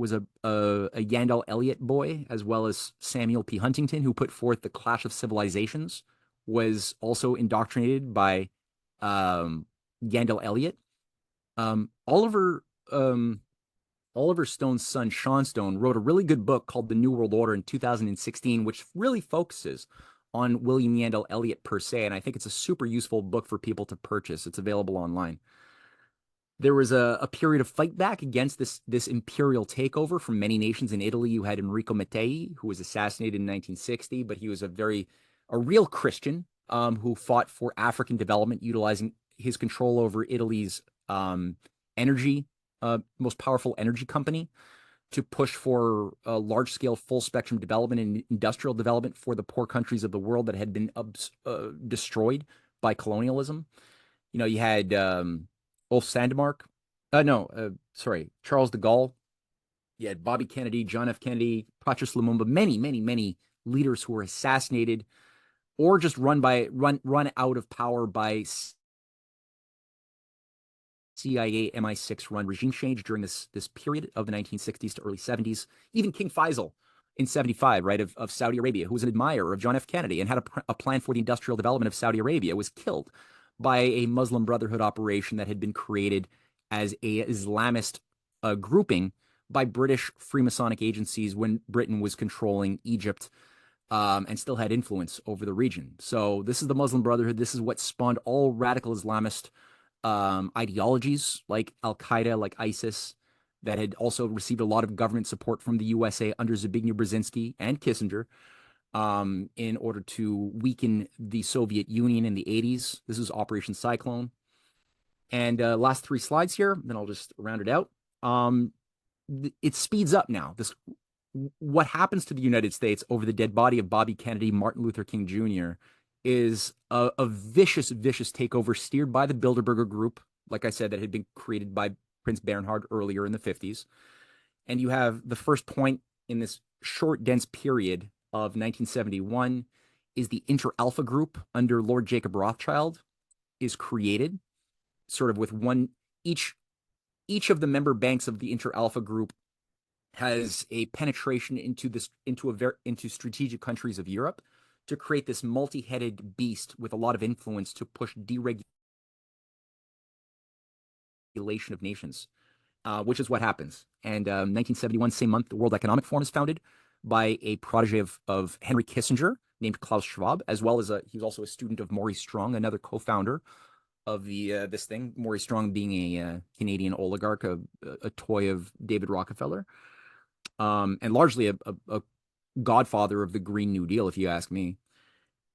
Yandell Elliott boy, as well as Samuel P. Huntington, who put forth the Clash of Civilizations, was also indoctrinated by Yandell Elliott. Oliver Stone's son, Sean Stone, wrote a really good book called The New World Order in 2016, which really focuses on William Yandell Elliott per se, and I think it's a super useful book for people to purchase. It's available online. There was a period of fight back against this imperial takeover from many nations. In Italy, you had Enrico Mattei, who was assassinated in 1960, but he was a real Christian who fought for African development, utilizing his control over Italy's energy, most powerful energy company, to push for large-scale, full-spectrum development and industrial development for the poor countries of the world that had been destroyed by colonialism. You know, you had Ulf Sandmark, Charles de Gaulle. You had Bobby Kennedy, John F. Kennedy, Patrice Lumumba, many leaders who were assassinated or just run out of power by CIA, MI6 run regime change during this period of the 1960s to early 70s. Even King Faisal in 75, right, of Saudi Arabia, who was an admirer of John F. Kennedy and had a plan for the industrial development of Saudi Arabia, was killed by a Muslim Brotherhood operation that had been created as a Islamist grouping by British Freemasonic agencies when Britain was controlling Egypt and still had influence over the region. So this is the Muslim Brotherhood. This is what spawned all radical Islamist ideologies like Al-Qaeda, like ISIS, that had also received a lot of government support from the USA under Zbigniew Brzezinski and Kissinger in order to weaken the Soviet Union in the 80s. This is Operation Cyclone. And last three slides here, then I'll just round it out. It speeds up now. What happens to the United States over the dead body of Bobby Kennedy, Martin Luther King Jr., is a vicious takeover steered by the Bilderberger Group, like I said, that had been created by Prince Bernhard earlier in the 50s. And you have the first point in this short, dense period of 1971 is the Inter-Alpha Group under Lord Jacob Rothschild is created, sort of with each of the member banks of the Inter-Alpha Group has a penetration into strategic countries of Europe to create this multi-headed beast with a lot of influence to push deregulation of nations, which is what happens. And 1971, same month, the World Economic Forum is founded by a protege of Henry Kissinger named Klaus Schwab, as well as he was also a student of Maurice Strong, another co-founder of this thing. Maurice Strong being a Canadian oligarch, a toy of David Rockefeller, and largely a godfather of the Green New Deal, if you ask me.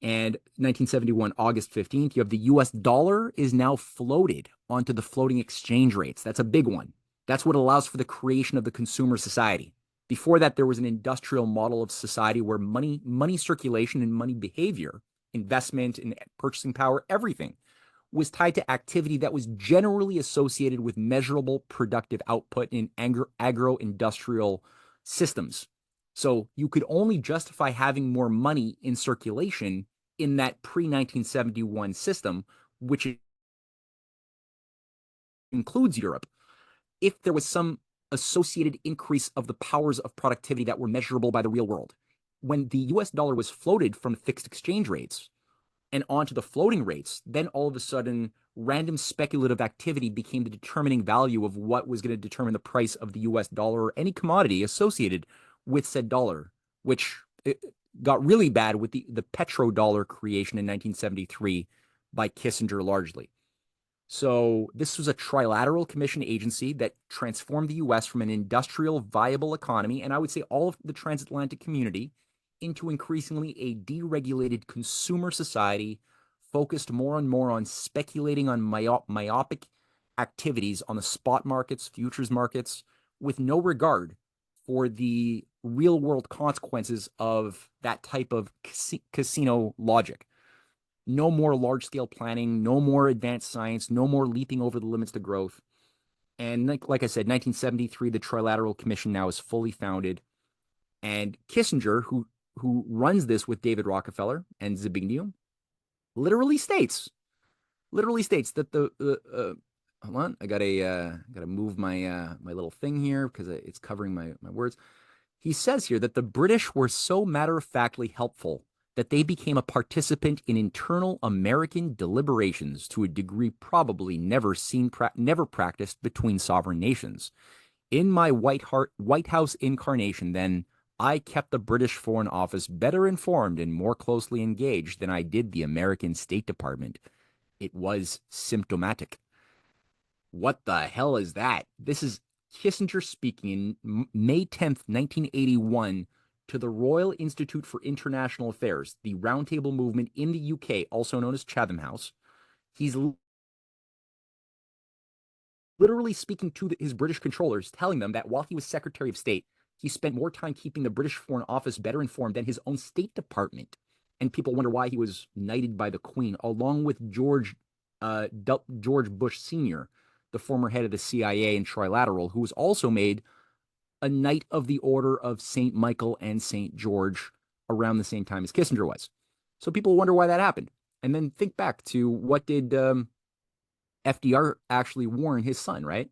And 1971, August 15th, you have the US dollar is now floated onto the floating exchange rates. That's a big one. That's what allows for the creation of the consumer society. Before that, there was an industrial model of society where money circulation and money behavior, investment and purchasing power, everything was tied to activity that was generally associated with measurable productive output in agro-industrial systems. So you could only justify having more money in circulation in that pre-1971 system, which includes Europe, if there was some associated increase of the powers of productivity that were measurable by the real world. When the US dollar was floated from fixed exchange rates, and onto the floating rates, then all of a sudden, random speculative activity became the determining value of what was going to determine the price of the US dollar or any commodity associated with said dollar, which got really bad with the petrodollar creation in 1973 by Kissinger largely. So this was a trilateral commission agency that transformed the U.S. from an industrial viable economy, and I would say all of the transatlantic community, into increasingly a deregulated consumer society focused more and more on speculating on myopic activities on the spot markets, futures markets, with no regard for the real world consequences of that type of casino logic. No more large scale planning, no more advanced science, no more leaping over the limits to growth. And like I said, 1973, the Trilateral Commission now is fully founded. And Kissinger, who runs this with David Rockefeller and Zbigniew, literally states that hold on, I gotta move my my little thing here because it's covering my words. He says here that the British were so matter-of-factly helpful that they became a participant in internal American deliberations to a degree probably never practiced between sovereign nations. In my White House incarnation, then, I kept the British Foreign Office better informed and more closely engaged than I did the American State Department. It was symptomatic. What the hell is that? This is Kissinger speaking in May 10th, 1981, to the Royal Institute for International Affairs, the roundtable movement in the UK, also known as Chatham House. He's literally speaking to his British controllers, telling them that while he was Secretary of State, he spent more time keeping the British Foreign Office better informed than his own State Department. And people wonder why he was knighted by the Queen, along with George Bush Sr., the former head of the CIA and Trilateral, who was also made a Knight of the Order of St. Michael and St. George around the same time as Kissinger was. So people wonder why that happened. And then think back to what did FDR actually warn his son, right?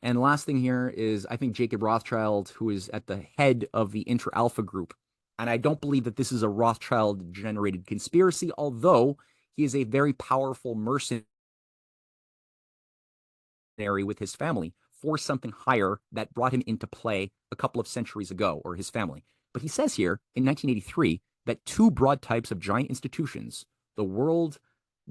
And last thing here is, I think Jacob Rothschild, who is at the head of the Inter-Alpha group, and I don't believe that this is a Rothschild-generated conspiracy, although he is a very powerful mercenary with his family for something higher that brought him into play a couple of centuries ago, or his family. But he says here in 1983 that two broad types of giant institutions, the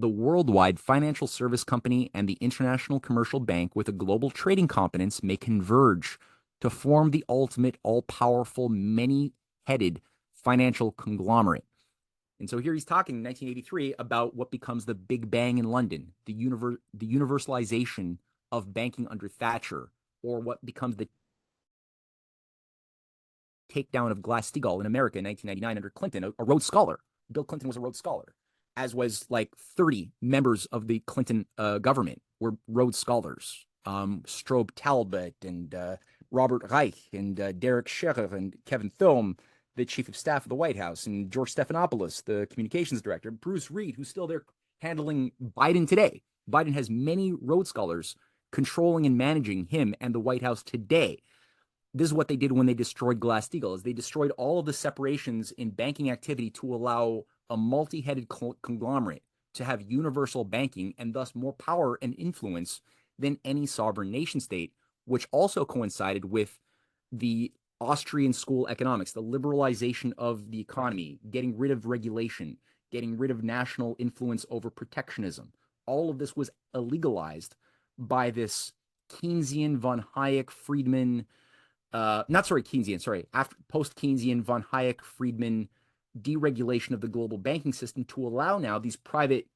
worldwide financial service company and the international commercial bank with a global trading competence, may converge to form the ultimate all-powerful, many-headed financial conglomerate. And so here he's talking in 1983 about what becomes the Big Bang in London, the universalization of banking under Thatcher, or what becomes the takedown of Glass-Steagall in America in 1999 under Clinton, a Rhodes Scholar. Bill Clinton was a Rhodes Scholar, as was like 30 members of the Clinton government were Rhodes Scholars. Strobe Talbot and Robert Reich and Derek Scherer and Kevin Thome, the chief of staff of the White House, and George Stephanopoulos, the communications director, Bruce Reed, who's still there handling Biden today. Biden has many Rhodes Scholars controlling and managing him and the White House today. This is what they did when they destroyed Glass-Steagall, is they destroyed all of the separations in banking activity to allow a multi-headed conglomerate to have universal banking and thus more power and influence than any sovereign nation state, which also coincided with the Austrian school economics, the liberalization of the economy, getting rid of regulation, getting rid of national influence over protectionism. All of this was illegalized by this Keynesian, von Hayek, Friedman, after post-Keynesian, von Hayek, Friedman deregulation of the global banking system to allow now these private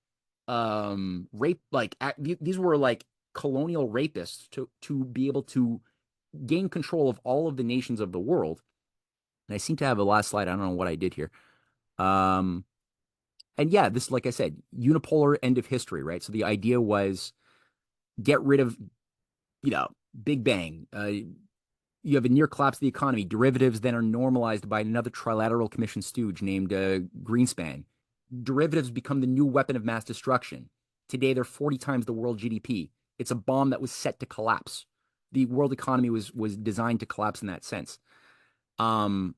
these were like colonial rapists to be able to gain control of all of the nations of the world. And I seem to have a last slide. I don't know what I did here. And yeah, this, like I said, unipolar end of history, right? So the idea was get rid of, Big Bang. You have a near collapse of the economy. Derivatives then are normalized by another trilateral commission stooge named Greenspan. Derivatives become the new weapon of mass destruction. Today, they're 40 times the world GDP. It's a bomb that was set to collapse. The world economy was designed to collapse in that sense. And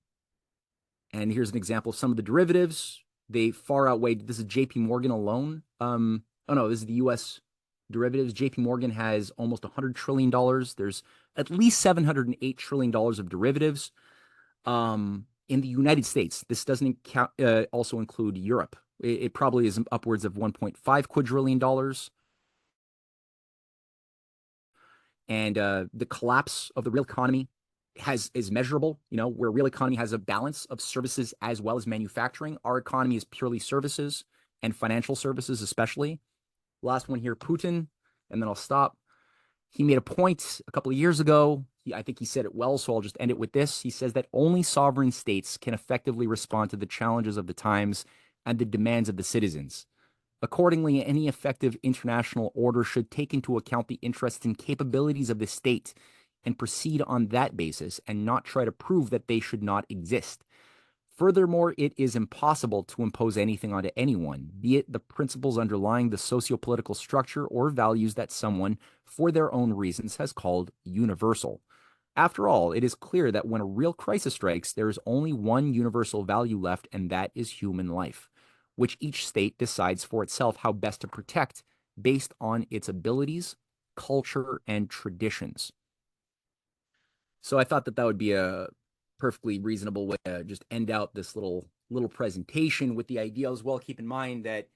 here's an example of some of the derivatives. they far outweigh. This is JP Morgan alone. Oh no, this is the U.S. derivatives. JP Morgan has almost $100 trillion. There's at least $708 trillion of derivatives. In the United States, this doesn't also include Europe. It probably is upwards of $1.5 quadrillion. And the collapse of the real economy is measurable, where real economy has a balance of services as well as manufacturing. Our economy is purely services and financial services, especially. Last one here, Putin, and then I'll stop. He made a point a couple of years ago. I think he said it well, so I'll just end it with this. He says that only sovereign states can effectively respond to the challenges of the times and the demands of the citizens. Accordingly, any effective international order should take into account the interests and capabilities of the state and proceed on that basis and not try to prove that they should not exist. Furthermore, it is impossible to impose anything onto anyone, be it the principles underlying the socio-political structure or values that someone, for their own reasons, has called universal. After all, it is clear that when a real crisis strikes, there is only one universal value left, and that is human life, which each state decides for itself how best to protect based on its abilities, culture, and traditions. So I thought that would be a perfectly reasonable way to just end out this little presentation with the idea as well. Keep in mind that,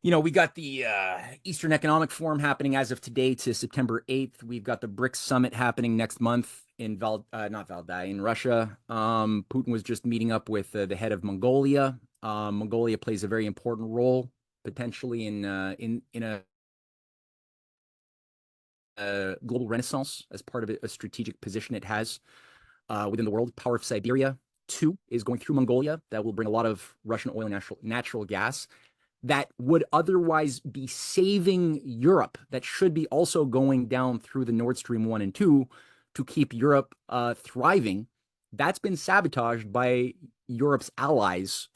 we got the Eastern Economic Forum happening as of today to September 8th. We've got the BRICS Summit happening next month in in Russia. Putin was just meeting up with the head of Mongolia. Mongolia plays a very important role potentially in a global renaissance as part of a strategic position it has within the world. Power of Siberia 2 is going through Mongolia. That will bring a lot of Russian oil and natural gas that would otherwise be saving Europe, that should be also going down through the Nord Stream 1 and 2 to keep Europe thriving. That's been sabotaged by Europe's allies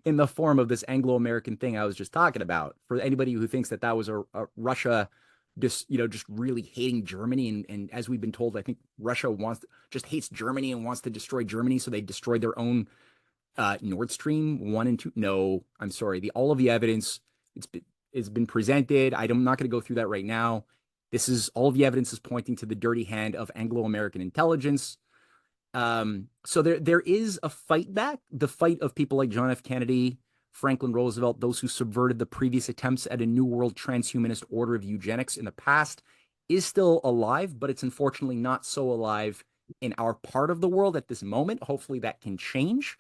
in the form of this Anglo-American thing I was just talking about. For anybody who thinks that was a Russia just really hating Germany, and as we've been told, I think Russia just hates Germany and wants to destroy Germany, so they destroyed their own Nord Stream 1 and 2. No, I'm sorry. All of the evidence it's been presented. I'm not going to go through that right now. All of the evidence is pointing to the dirty hand of Anglo-American intelligence. So there is a fight back. The fight of people like John F. Kennedy, Franklin Roosevelt, those who subverted the previous attempts at a new world transhumanist order of eugenics in the past, is still alive, but it's unfortunately not so alive in our part of the world at this moment. Hopefully that can change.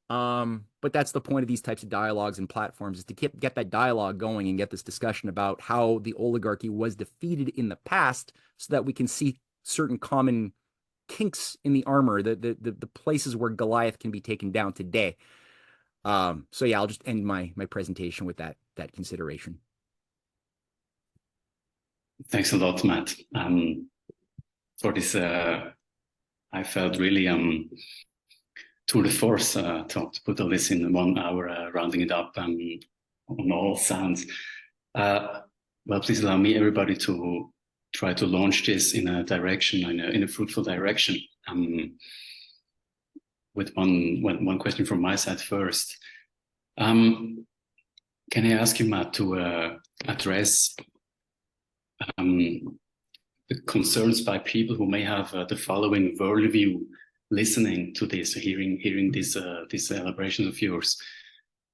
But that's the point of these types of dialogues and platforms, is to get that dialogue going and get this discussion about how the oligarchy was defeated in the past, so that we can see certain common kinks in the armor, the places where Goliath can be taken down today. So yeah, I'll just end my presentation with that consideration. Thanks a lot, Matt. For this, I felt really tour de force to put all this in 1 hour, rounding it up on all sounds. Well, please allow me, everybody, to try to launch this in a direction, in a fruitful direction. With one question from my side first. Can I ask you, Matt, to address the concerns by people who may have the following worldview listening to this, hearing this elaboration of yours?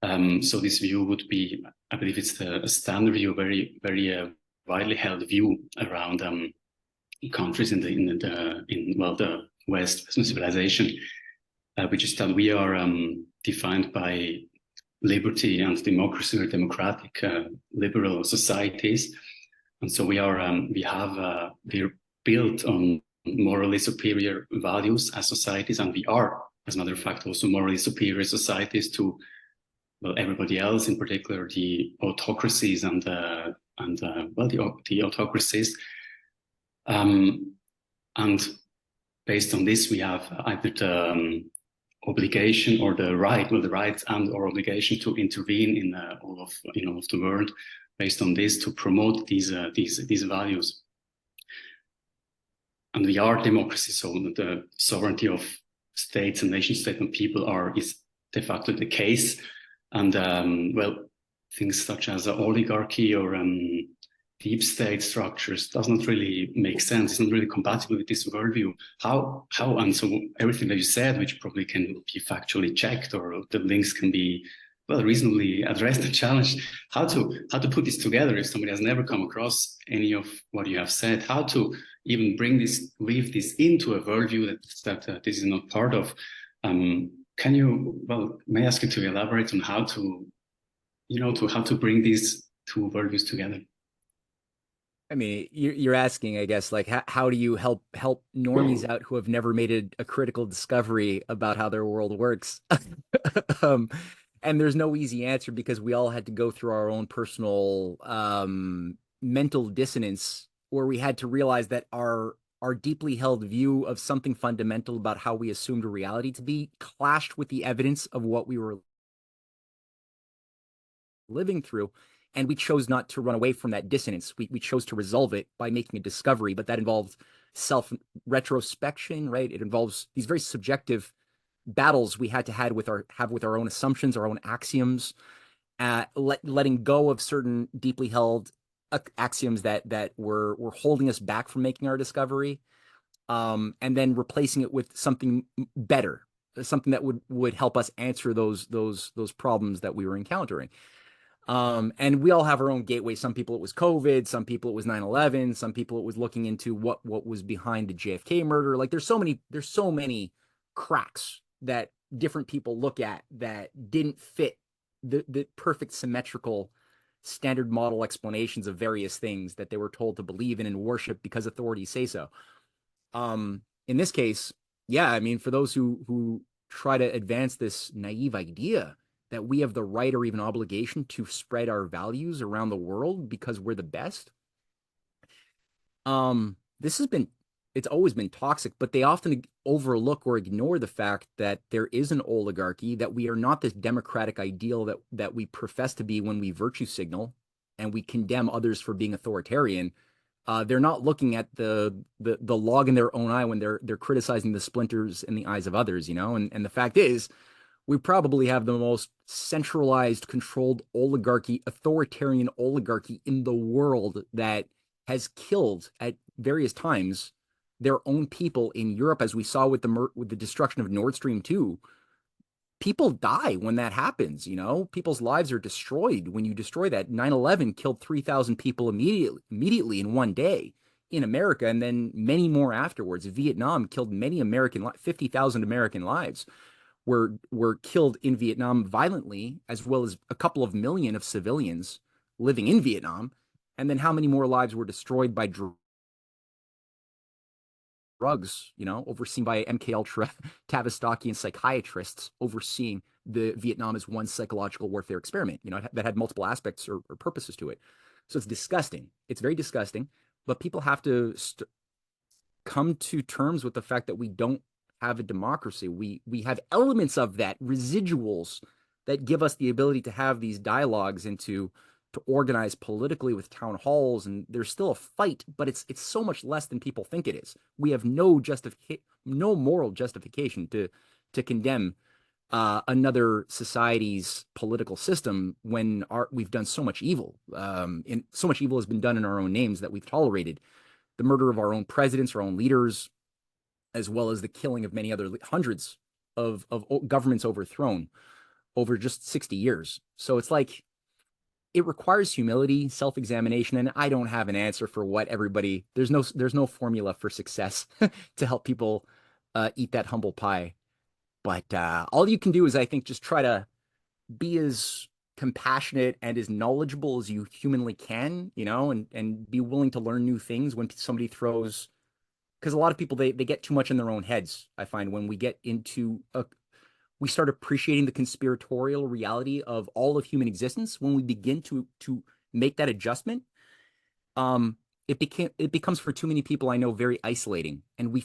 So this view would be, I believe it's a standard view, very very widely held view around countries in the Western civilization, which is that we are defined by liberty and democracy, or democratic liberal societies, and so we're built on morally superior values as societies, and we are, as a matter of fact, also morally superior societies to everybody else, in particular the autocracies and the autocracies, and based on this we have either the obligation or the right and or obligation to intervene in all of the world based on this, to promote these values. And we are democracy, so the sovereignty of states and nation state and people is de facto the case. And well, things such as oligarchy or deep state structures does not really make sense. It's not really compatible with this worldview. How, and so everything that you said, which probably can be factually checked, or the links can be, well, reasonably addressed and challenged. How to put this together if somebody has never come across any of what you have said? How to even weave this into a worldview that this is not part of? Can you, well, may I ask you to elaborate on how to, how to bring these two worldviews together? I mean, you're asking, I guess, like how do you help normies out who have never made a critical discovery about how their world works? And there's no easy answer because we all had to go through our own personal mental dissonance where we had to realize that our deeply held view of something fundamental about how we assumed reality to be clashed with the evidence of what we were living through. And we chose not to run away from that dissonance. We chose to resolve it by making a discovery, but that involved self-retrospection, right? It involves these very subjective battles we had to have with our own assumptions, our own axioms, letting go of certain deeply held axioms that were holding us back from making our discovery, and then replacing it with something better, something that would help us answer those problems that we were encountering. And we all have our own gateway. Some people it was COVID, some people it was 9/11, some people it was looking into what was behind the JFK murder. Like there's so many cracks that different people look at that didn't fit the perfect symmetrical standard model explanations of various things that they were told to believe in and worship because authorities say so. In this case, yeah, I mean, for those who try to advance this naive idea that we have the right or even obligation to spread our values around the world because we're the best. It's always been toxic, but they often overlook or ignore the fact that there is an oligarchy, that we are not this democratic ideal that we profess to be when we virtue signal and we condemn others for being authoritarian. They're not looking at the log in their own eye when they're criticizing the splinters in the eyes of others, and the fact is, we probably have the most centralized, controlled oligarchy, authoritarian oligarchy in the world that has killed at various times their own people in Europe, as we saw with the destruction of Nord Stream 2. People die when that happens, People's lives are destroyed when you destroy that. 9/11 killed 3,000 people immediately in one day in America, and then many more afterwards. Vietnam killed 50,000 American lives. Were killed in Vietnam violently, as well as a couple of million of civilians living in Vietnam. And then how many more lives were destroyed by drugs, overseen by MK Ultra Tavistokian psychiatrists overseeing the Vietnam as one psychological warfare experiment, that had multiple aspects or purposes to it. So it's disgusting. It's very disgusting, but people have to come to terms with the fact that we don't have a democracy. We have elements of that, residuals that give us the ability to have these dialogues and to organize politically with town halls. And there's still a fight, but it's so much less than people think it is. We have no moral justification to condemn another society's political system when we've done so much evil. And so much evil has been done in our own names that we've tolerated the murder of our own presidents, our own leaders, as well as the killing of many other hundreds of governments overthrown over just 60 years. So it's like, it requires humility, self-examination, and I don't have an answer for what everybody, there's no formula for success to help people eat that humble pie. But all you can do is, I think, just try to be as compassionate and as knowledgeable as you humanly can, and be willing to learn new things when somebody throws. Because a lot of people, they get too much in their own heads, I find, when we get into we start appreciating the conspiratorial reality of all of human existence. When we begin to make that adjustment, it becomes for too many people I know very isolating, and we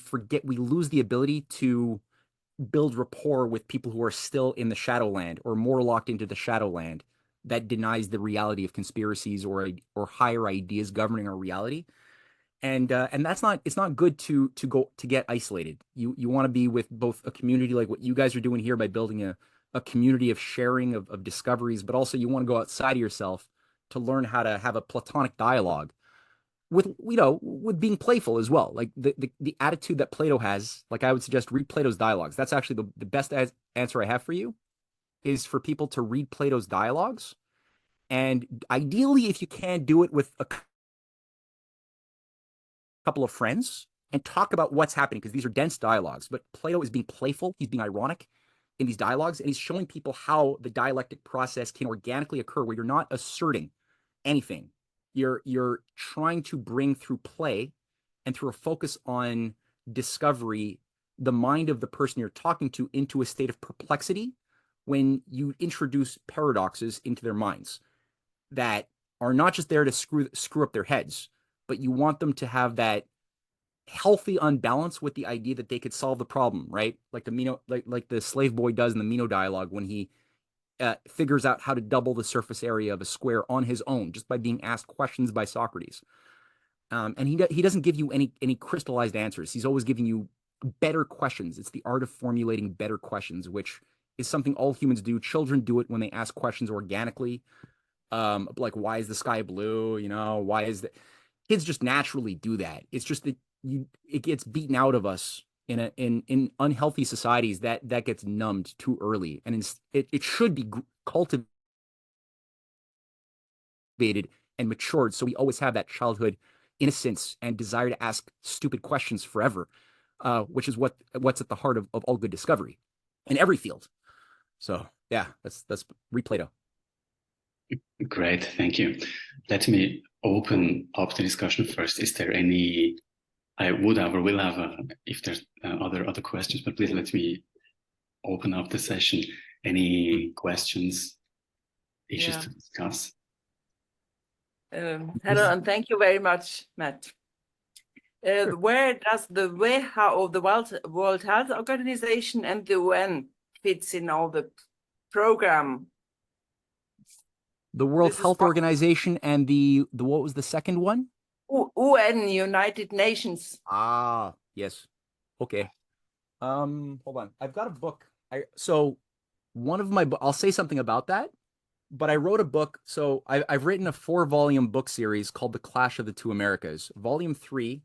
lose the ability to build rapport with people who are still in the shadowland or more locked into the shadowland that denies the reality of conspiracies or higher ideas governing our reality. And it's not good to get isolated. You want to be with both a community like what you guys are doing here by building a a community of sharing of discoveries, but also you want to go outside of yourself to learn how to have a platonic dialogue with, you know, with being playful as well. Like the attitude that Plato has, like I would suggest read Plato's dialogues. That's actually the best answer I have for you, is for people to read Plato's dialogues. And ideally, if you can, do it with a couple of friends and talk about what's happening, because these are dense dialogues. But Plato is being playful, he's being ironic in these dialogues, and he's showing people how the dialectic process can organically occur, where you're not asserting anything. You're trying to bring through play and through a focus on discovery the mind of the person you're talking to into a state of perplexity when you introduce paradoxes into their minds that are not just there to screw up their heads, but you want them to have that healthy unbalance with the idea that they could solve the problem, right? Like the Meno, like the slave boy does in the Meno dialogue when he figures out how to double the surface area of a square on his own just by being asked questions by Socrates. And he doesn't give you any crystallized answers. He's always giving you better questions. It's the art of formulating better questions, which is something all humans do. Children do it when they ask questions organically, like why is the sky blue? You know, why is that? Kids just naturally do that. It's just that it gets beaten out of us in unhealthy societies that gets numbed too early, and it should be cultivated and matured. So we always have that childhood innocence and desire to ask stupid questions forever, which is what's at the heart of all good discovery in every field. So yeah, that's read Plato. Great, thank you. Let me open up the discussion first. Is there any? I would have or will have if there's other questions, but please let me open up the session. Any questions, issues to discuss? Hello, and thank you very much, Matt. Sure. Where does the WHO, the World Health Organization, and the UN fits in all the program? The World Health Organization and the what was the second one? UN, United Nations. Ah, yes. Okay. Hold on. I've got a book. So one of my I'll say something about that, but I wrote a book. So I've written a 4-volume book series called The Clash of the Two Americas. Volume 3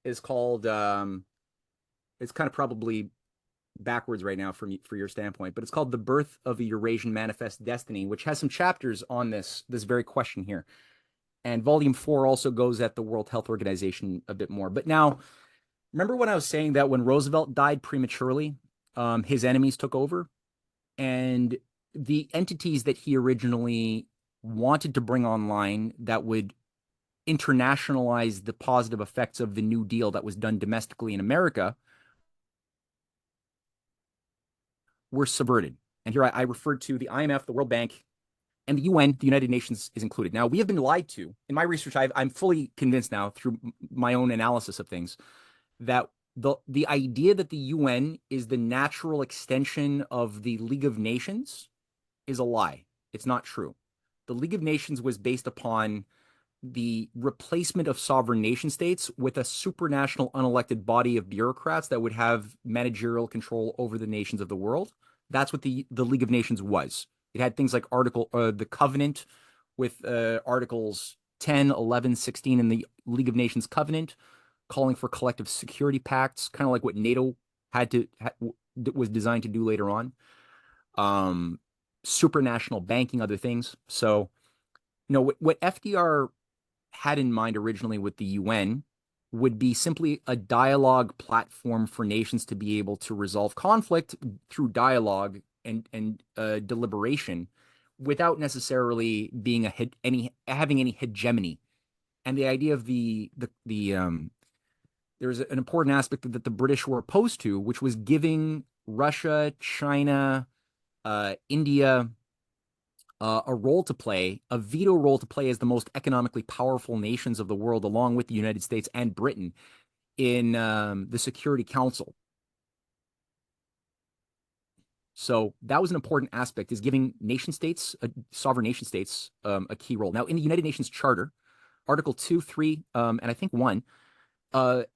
is called it's kind of probably backwards right now for your standpoint, but it's called The Birth of a Eurasian Manifest Destiny, which has some chapters on this very question here. And volume 4 also goes at the World Health Organization a bit more. But now, remember when I was saying that when Roosevelt died prematurely, his enemies took over? And the entities that he originally wanted to bring online that would internationalize the positive effects of the New Deal that was done domestically in America were subverted. And here I referred to the IMF, the World Bank, and the UN, the United Nations is included. Now, we have been lied to. In my research, I'm fully convinced now through my own analysis of things that the idea that the UN is the natural extension of the League of Nations is a lie. It's not true. The League of Nations was based upon the replacement of sovereign nation states with a supranational unelected body of bureaucrats that would have managerial control over the nations of the world. That's what the League of Nations was. It had things like the Covenant with Articles 10, 11, 16 in the League of Nations Covenant, calling for collective security pacts, kind of like what NATO was designed to do later on. Supranational banking, other things. So, what FDR had in mind originally with the UN would be simply a dialogue platform for nations to be able to resolve conflict through dialogue and deliberation without necessarily being having any hegemony. And the idea of there's an important aspect that the British were opposed to, which was giving Russia, China, India a role to play, a veto role to play as the most economically powerful nations of the world, along with the United States and Britain in the Security Council. So that was an important aspect, is giving nation states, sovereign nation states, a key role. Now, in the United Nations Charter, Article 2, 3, and I think 1,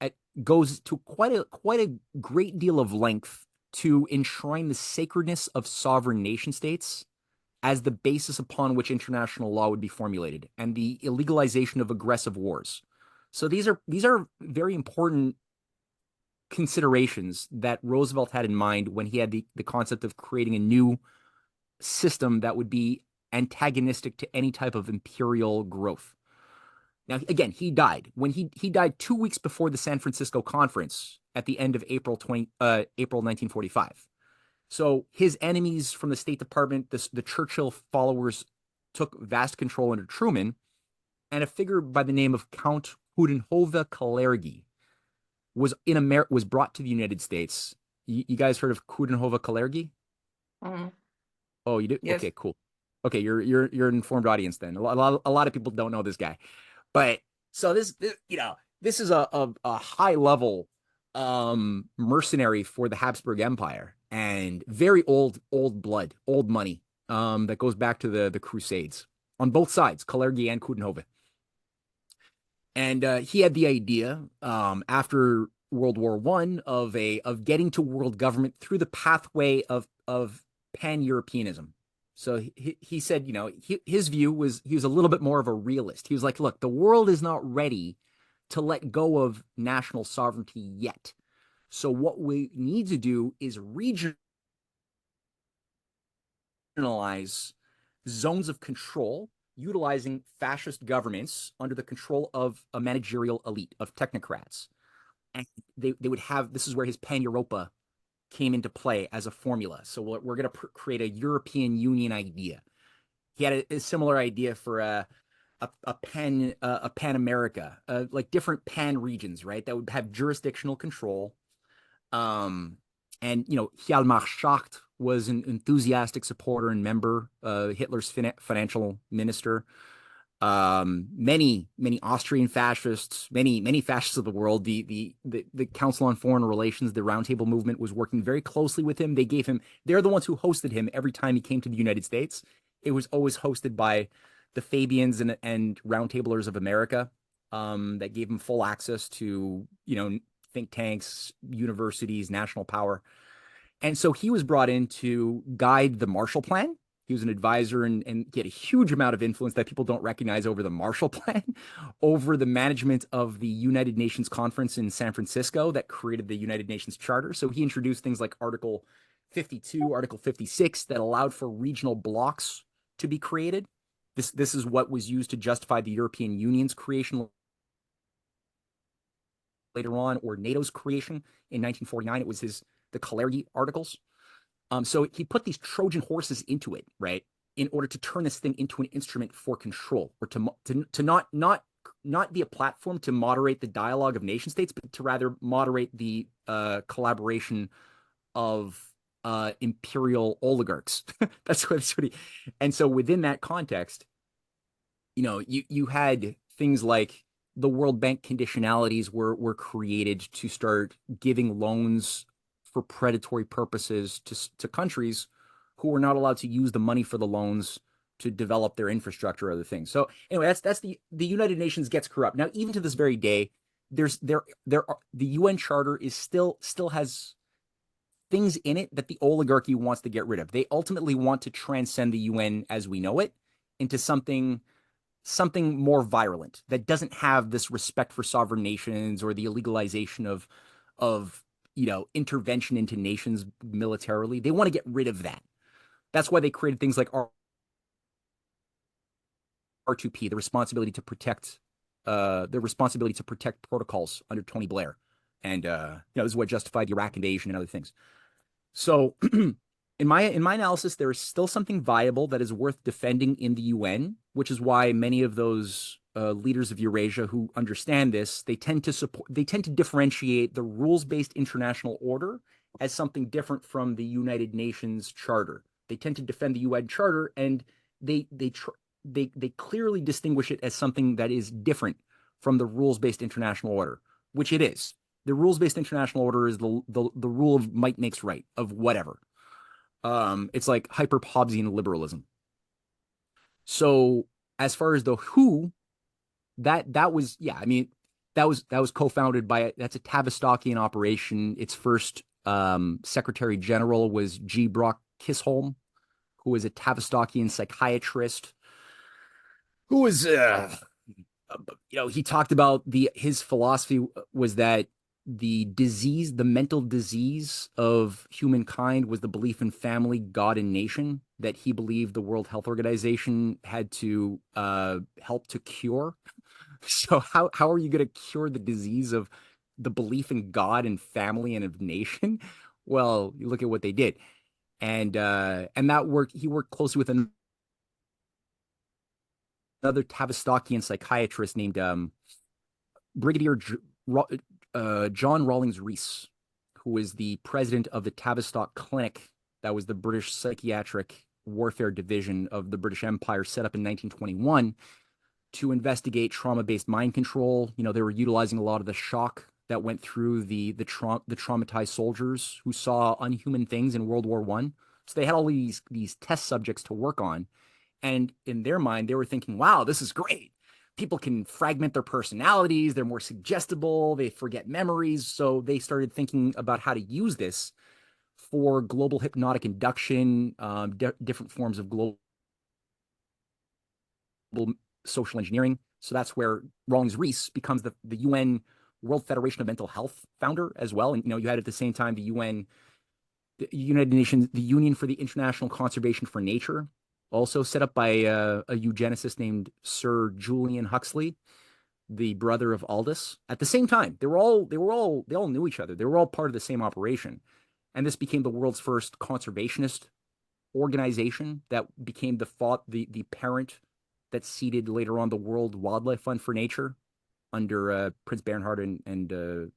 it goes to quite a great deal of length to enshrine the sacredness of sovereign nation states as the basis upon which international law would be formulated, and the illegalization of aggressive wars. So these are very important considerations that Roosevelt had in mind when he had the concept of creating a new system that would be antagonistic to any type of imperial growth. Now, again, he died. When he died 2 weeks before the San Francisco Conference at the end of April 1945. So his enemies from the State Department, the Churchill followers, took vast control under Truman, and a figure by the name of Count Coudenhove-Kalergi was brought to the United States. You guys heard of Coudenhove-Kalergi? Mm-hmm. Oh, you do? Yes. Okay, cool. Okay, you're an informed audience then. A lot of people don't know this guy, but so this is a high level mercenary for the Habsburg Empire, and very old blood, old money that goes back to the Crusades on both sides, Kalergi and Coudenhove. And he had the idea after World War I of getting to world government through the pathway of pan-Europeanism. So he said, his view was, he was a little bit more of a realist. He was like, look, the world is not ready to let go of national sovereignty yet. So what we need to do is regionalize zones of control, utilizing fascist governments under the control of a managerial elite of technocrats. And they would have, this is where his Pan-Europa came into play as a formula. So we're going to create a European Union idea. He had a similar idea for a Pan America, like different Pan regions, right? That would have jurisdictional control. And Hjalmar Schacht was an enthusiastic supporter and member, Hitler's financial minister. Many Austrian fascists, many fascists of the world. The Council on Foreign Relations, the Roundtable movement, was working very closely with him. They're the ones who hosted him every time he came to the United States. It was always hosted by the Fabians and Roundtablers of America, that gave him full access to, think tanks, universities, national power. And so he was brought in to guide the Marshall Plan. He was an advisor and he had a huge amount of influence that people don't recognize over the Marshall Plan, over the management of the United Nations Conference in San Francisco that created the United Nations Charter. So he introduced things like Article 52, Article 56 that allowed for regional blocks to be created. This is what was used to justify the European Union's creation later on, or NATO's creation in 1949. It was the Kalergi Articles. So he put these Trojan horses into it, right, in order to turn this thing into an instrument for control, or to not be a platform to moderate the dialogue of nation states, but to rather moderate the collaboration of imperial oligarchs. That's what he. And so within that context, you had things like the World Bank conditionalities were created to start giving loans for predatory purposes to countries who were not allowed to use the money for the loans to develop their infrastructure or other things. So anyway, that's the United Nations gets corrupt. Now, even to this very day, the UN Charter is still has things in it that the oligarchy wants to get rid of. They ultimately want to transcend the UN as we know it into something more virulent that doesn't have this respect for sovereign nations or the illegalization of intervention into nations militarily. They want to get rid of that. That's why they created things like R2P, the responsibility to protect protocols under Tony Blair. And this is what justified the Iraq invasion and other things. So in my analysis, there is still something viable that is worth defending in the UN, which is why many of those leaders of Eurasia who understand this, they tend to differentiate the rules-based international order as something different from the United Nations Charter. They tend to defend the UN Charter, and they clearly distinguish it as something that is different from the rules-based international order, which it is. The rules-based international order is the rule of might makes right, of whatever. It's like hyper-Hobbesian liberalism. So as far as the WHO, that was co-founded by, that's a Tavistokian operation. Its first Secretary General was G. Brock Chisholm, who was a Tavistockian psychiatrist, who was, he talked about his philosophy was that the mental disease of humankind was the belief in family, God, and nation that he believed the World Health Organization had to help to cure. So how are you going to cure the disease of the belief in God and family and of nation? Well, you look at what they did. And that worked. He worked closely with another Tavistockian psychiatrist named Brigadier John Rawlings Rees, who was the president of the Tavistock Clinic. That was the British Psychiatric Warfare Division of the British Empire, set up in 1921 to investigate trauma-based mind control. They were utilizing a lot of the shock that went through the traumatized soldiers who saw unhuman things in World War I. So they had all these test subjects to work on. And in their mind, they were thinking, wow, this is great. People can fragment their personalities. They're more suggestible. They forget memories. So they started thinking about how to use this for global hypnotic induction, different forms of global social engineering. So that's where Rawlings Rees becomes the UN World Federation of Mental Health founder as well. And, you had at the same time the UN, the United Nations, the Union for the International Conservation for Nature, also set up by a eugenicist named Sir Julian Huxley, the brother of Aldous. At the same time, they all knew each other. They were all part of the same operation. And this became the world's first conservationist organization that became the parent that seeded later on the World Wildlife Fund for Nature under Prince Bernhard and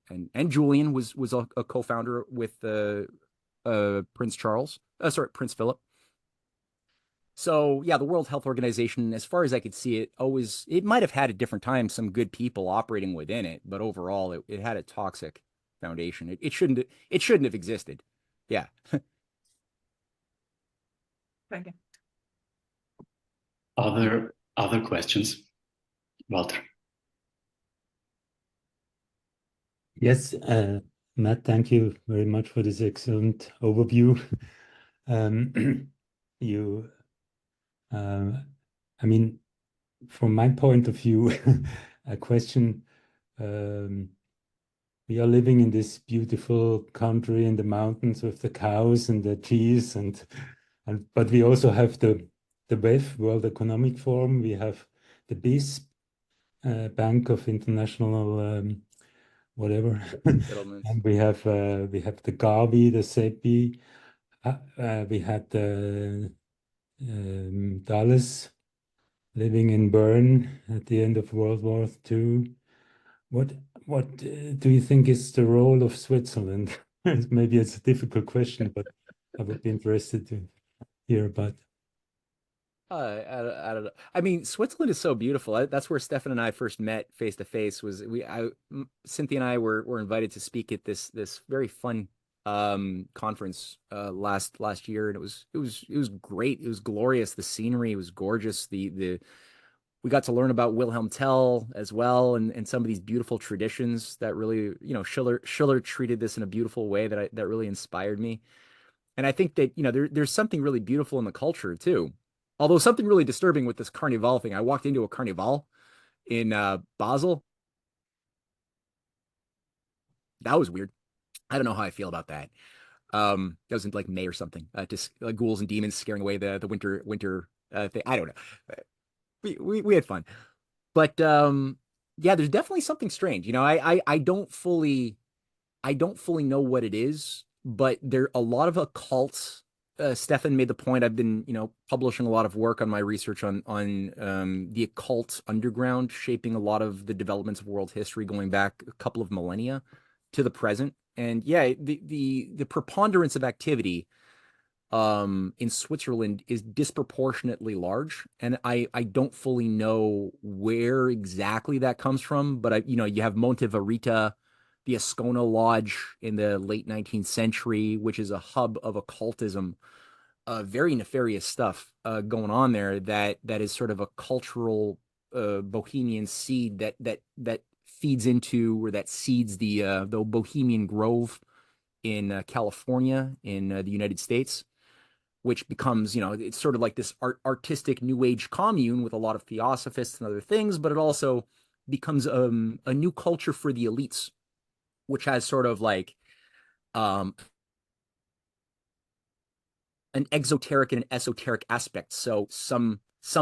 Julian was a co-founder with Prince Philip. So yeah, the World Health Organization, as far as I could see it might have had at different times some good people operating within it, but overall it had a toxic foundation. It shouldn't have existed. Yeah. Thank you. Other questions? Walter. Yes, Matt, thank you very much for this excellent overview. I mean, from my point of view, a question, we are living in this beautiful country in the mountains with the cows and the cheese, but we also have the WEF, World Economic Forum. We have the BIS, Bank of International whatever, and we have the Gavi, the SEPI. We had Dallas living in Bern at the end of World War II. What do you think is the role of Switzerland? Maybe it's a difficult question, but I would be interested to hear about. I don't know. I mean, Switzerland is so beautiful. That's where Stefan and I first met face to face. Cynthia and I were invited to speak at this very fun conference last year, and it was great. It was glorious. The scenery was gorgeous. We got to learn about Wilhelm Tell as well, and some of these beautiful traditions that really, Schiller treated this in a beautiful way that really inspired me. And I think that, there's something really beautiful in the culture too. Although something really disturbing with this Carnival thing. I walked into a Carnival in Basel. That was weird. I don't know how I feel about that. That was in like May or something. Just like ghouls and demons scaring away the winter thing. I don't know. We had fun, but yeah, there's definitely something strange. I don't fully know what it is, but there a lot of occults. Stefan made the point. I've been, publishing a lot of work on my research on the occult underground, shaping a lot of the developments of world history going back a couple of millennia to the present. And yeah, the preponderance of activity in Switzerland is disproportionately large, and I don't fully know where exactly that comes from. But you have Monte Verita, the Ascona Lodge in the late 19th century, which is a hub of occultism, very nefarious stuff going on there. That is sort of a cultural bohemian seed that feeds into, or that seeds the Bohemian Grove in California in the United States, which becomes, it's sort of like this artistic New Age commune with a lot of theosophists and other things, but it also becomes a new culture for the elites, which has sort of like an exoteric and an esoteric aspect. So some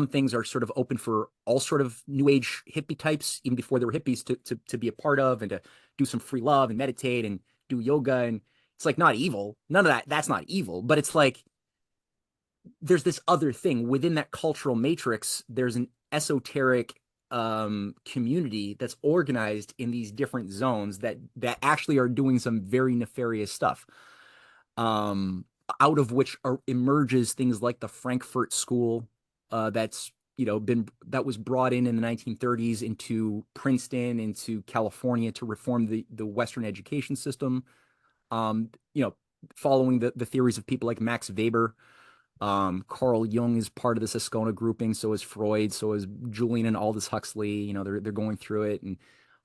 things are sort of open for all sort of New Age hippie types, even before there were hippies, to be a part of, and to do some free love and meditate and do yoga. And it's like not evil. None of that's not evil, but it's like there's this other thing within that cultural matrix. There's an esoteric community that's organized in these different zones that actually are doing some very nefarious stuff. Out of which emerges things like the Frankfurt School, that was brought in the 1930s into Princeton, into California to reform the Western education system. Following the theories of people like Max Weber. Carl Jung is part of this Ascona grouping. So is Freud. So is Julian and Aldous Huxley. They're going through it, and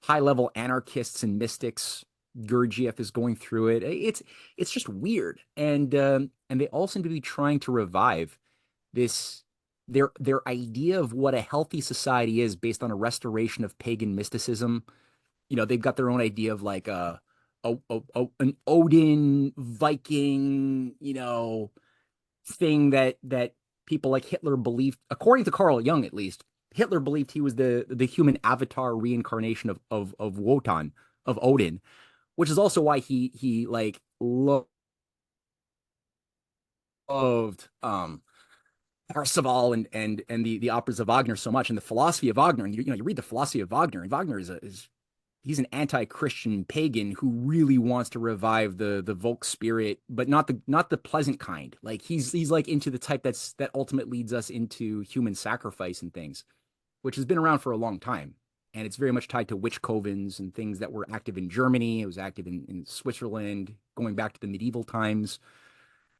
high level anarchists and mystics. Gurdjieff is going through it. It's just weird, and they all seem to be trying to revive this their idea of what a healthy society is based on a restoration of pagan mysticism. They've got their own idea of like an Odin Viking, thing that people like Hitler believed, according to Carl Jung at least. Hitler believed he was the human avatar reincarnation of Wotan, of Odin, which is also why he like loved Parsifal and the operas of Wagner so much, and the philosophy of Wagner. And you read the philosophy of Wagner, and Wagner he's an anti-Christian pagan who really wants to revive the Volk spirit, but not the pleasant kind. Like he's like into the type that ultimately leads us into human sacrifice and things, which has been around for a long time. And it's very much tied to witch covens and things that were active in Germany. It was active in Switzerland, going back to the medieval times.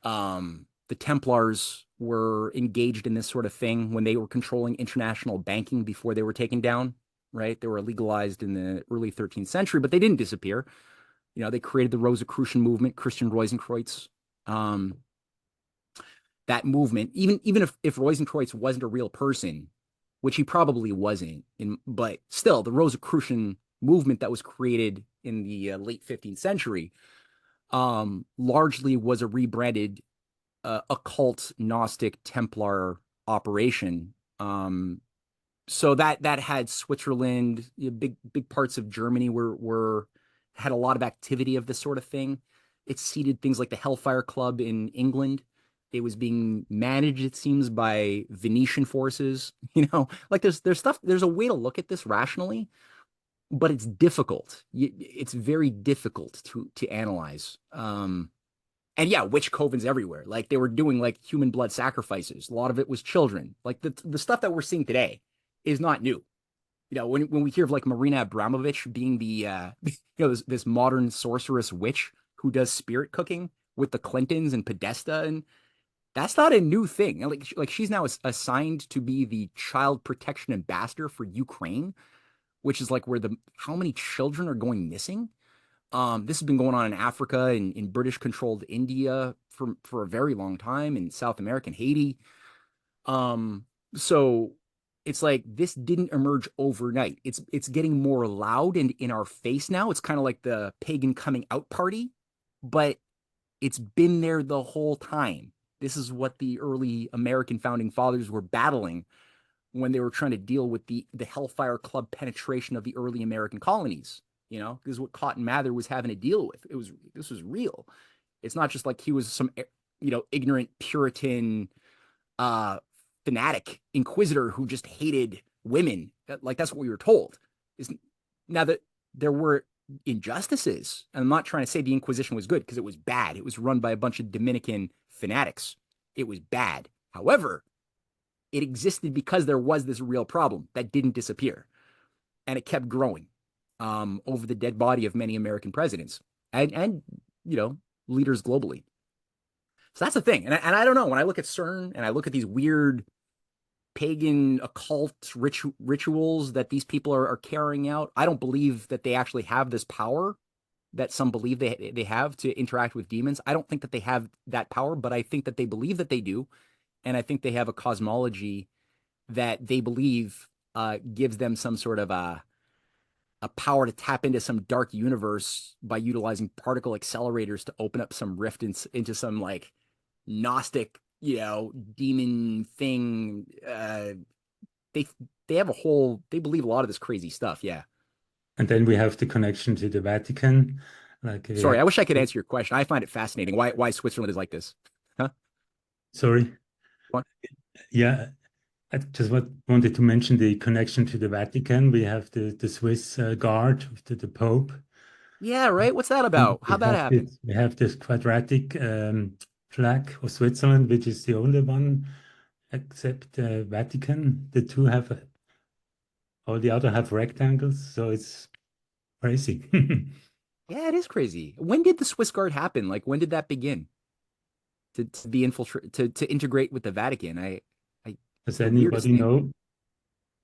The Templars were engaged in this sort of thing when they were controlling international banking before they were taken down, right? They were legalized in the early 13th century, but they didn't disappear. They created the Rosicrucian movement, Christian Rosenkreuz. That movement, even if Rosenkreuz wasn't a real person, which he probably wasn't, but still, the Rosicrucian movement that was created in the late 15th century largely was a rebranded occult Gnostic Templar operation. So that had Switzerland, big parts of Germany had a lot of activity of this sort of thing. It seeded things like the Hellfire Club in England. It was being managed, it seems, by Venetian forces. Like there's stuff. There's a way to look at this rationally, but it's difficult. It's very difficult to analyze. And yeah, witch covens everywhere. Like they were doing like human blood sacrifices. A lot of it was children. Like the stuff that we're seeing today is not new. When we hear of like Marina Abramovich being the this modern sorceress witch who does spirit cooking with the Clintons and Podesta, and that's not a new thing. Like she's now assigned to be the child protection ambassador for Ukraine, which is like where how many children are going missing. This has been going on in Africa and in British controlled India for a very long time, in South America and Haiti. So it's like this didn't emerge overnight. It's getting more loud and in our face now. It's kind of like the pagan coming out party, but it's been there the whole time. This is what the early American founding fathers were battling when they were trying to deal with the Hellfire Club penetration of the early American colonies. This is what Cotton Mather was having to deal with. This was real. It's not just like he was some, ignorant Puritan, fanatic inquisitor who just hated women. Like that's what we were told. Now that there were injustices, and I'm not trying to say the Inquisition was good, because it was bad. It was run by a bunch of Dominican fanatics. It was bad. However, it existed because there was this real problem that didn't disappear, and it kept growing over the dead body of many American presidents and leaders globally. So that's the thing. And I don't know, when I look at CERN and I look at these weird pagan occult rituals that these people are carrying out, I don't believe that they actually have this power. that some believe they have to interact with demons. I don't think that they have that power, but I think that they believe that they do. And I think they have a cosmology that they believe gives them some sort of a power to tap into some dark universe by utilizing particle accelerators to open up some rift into some like Gnostic, demon thing. They have they believe a lot of this crazy stuff. Yeah. And then we have the connection to the Vatican. Sorry, I wish I could answer your question. I find it fascinating why Switzerland is like this. Huh? Sorry. What? Yeah, I just wanted to mention the connection to the Vatican. We have the Swiss guard to the Pope. Yeah, right. What's that about? How'd that happen? We have this quadratic flag of Switzerland, which is the only one except the Vatican. The two have, all the other have rectangles, so it's crazy. Yeah, it is crazy. When did the Swiss Guard happen? Like, when did that begin? To be to integrate with the Vatican? Does anybody know?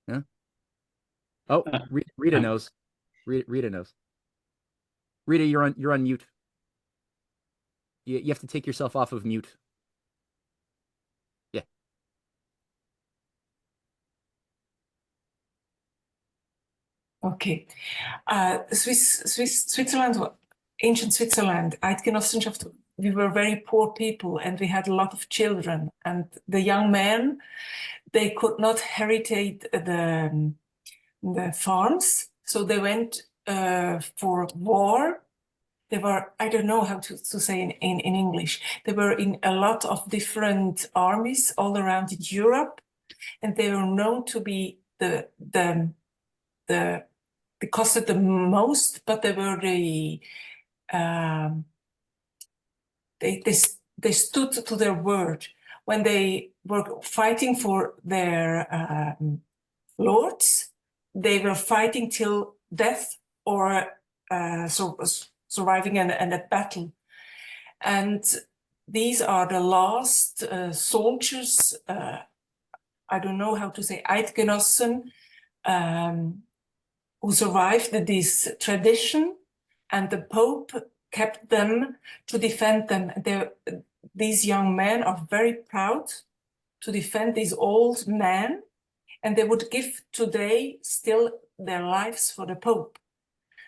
Yeah. Oh, Rita knows. Rita knows. Rita, you're on mute. You have to take yourself off of mute. Yeah. Okay. Switzerland, ancient Switzerland, Eidgenossenschaft, we were very poor people and we had a lot of children. And the young men, they could not heritate the farms. So they went for war. They were, I don't know how to say in English. They were in a lot of different armies all around Europe. And they were known to be they costed the most, but they were they stood to their word. When they were fighting for their lords, they were fighting till death or surviving a battle. And these are the last soldiers, I don't know how to say, Eidgenossen, who survived this tradition, and the Pope kept them to defend them. These young men are very proud to defend these old men, and they would give today still their lives for the Pope.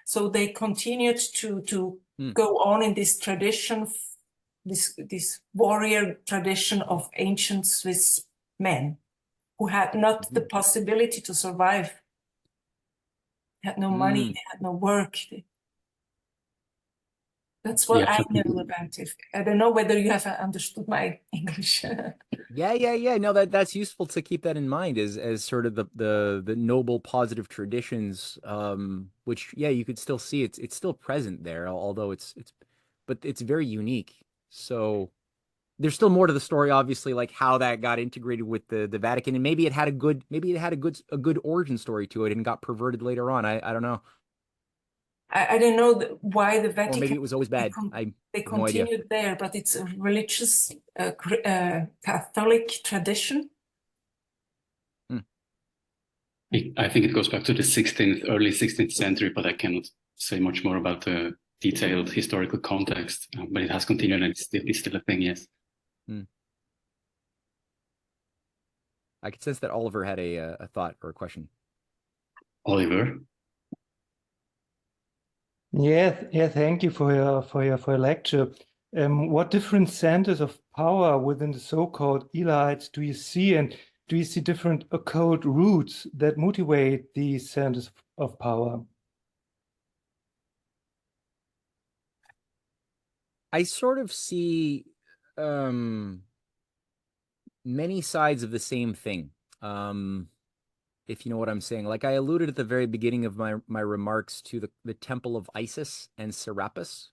So they continued to go on in this tradition, this warrior tradition of ancient Swiss men who had not the possibility to survive. They had no money, they had no work. That's what I know about it. I don't know whether you have understood my English. Yeah. No, that's useful to keep that in mind as sort of the noble positive traditions, which you could still see it's still present there, although but it's very unique. So there's still more to the story, obviously, like how that got integrated with the Vatican, and maybe it had a good origin story to it and got perverted later on. I don't know. I don't know why the Vatican. Or maybe it was always bad. They continued there, but it's a religious Catholic tradition. I think it goes back to the early 16th century, but I cannot say much more about the detailed historical context. But it has continued, and it's still a thing. Yes. I could sense that Oliver had a thought or a question. Oliver. Yeah, thank you for your lecture. What different centers of power within the so-called elites do you see, and do you see different occult roots that motivate these centers of power? I sort of see many sides of the same thing. If you know what I'm saying. Like I alluded at the very beginning of my remarks to the Temple of Isis and Serapis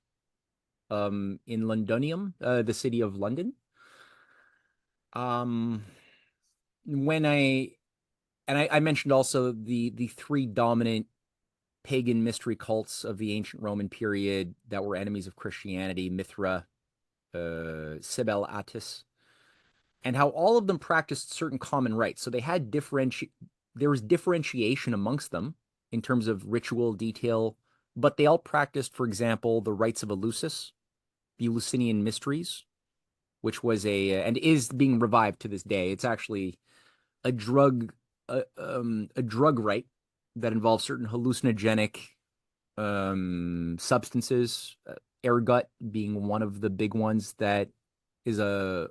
in Londonium, the city of London. When I mentioned also the three dominant pagan mystery cults of the ancient Roman period that were enemies of Christianity: Mithra, Cybele Attis, and how all of them practiced certain common rites. So they had there was differentiation amongst them in terms of ritual detail, but they all practiced, for example, the rites of Eleusis, the Eleusinian mysteries, which was and is being revived to this day. It's actually a drug rite that involves certain hallucinogenic substances, ergot being one of the big ones, that is a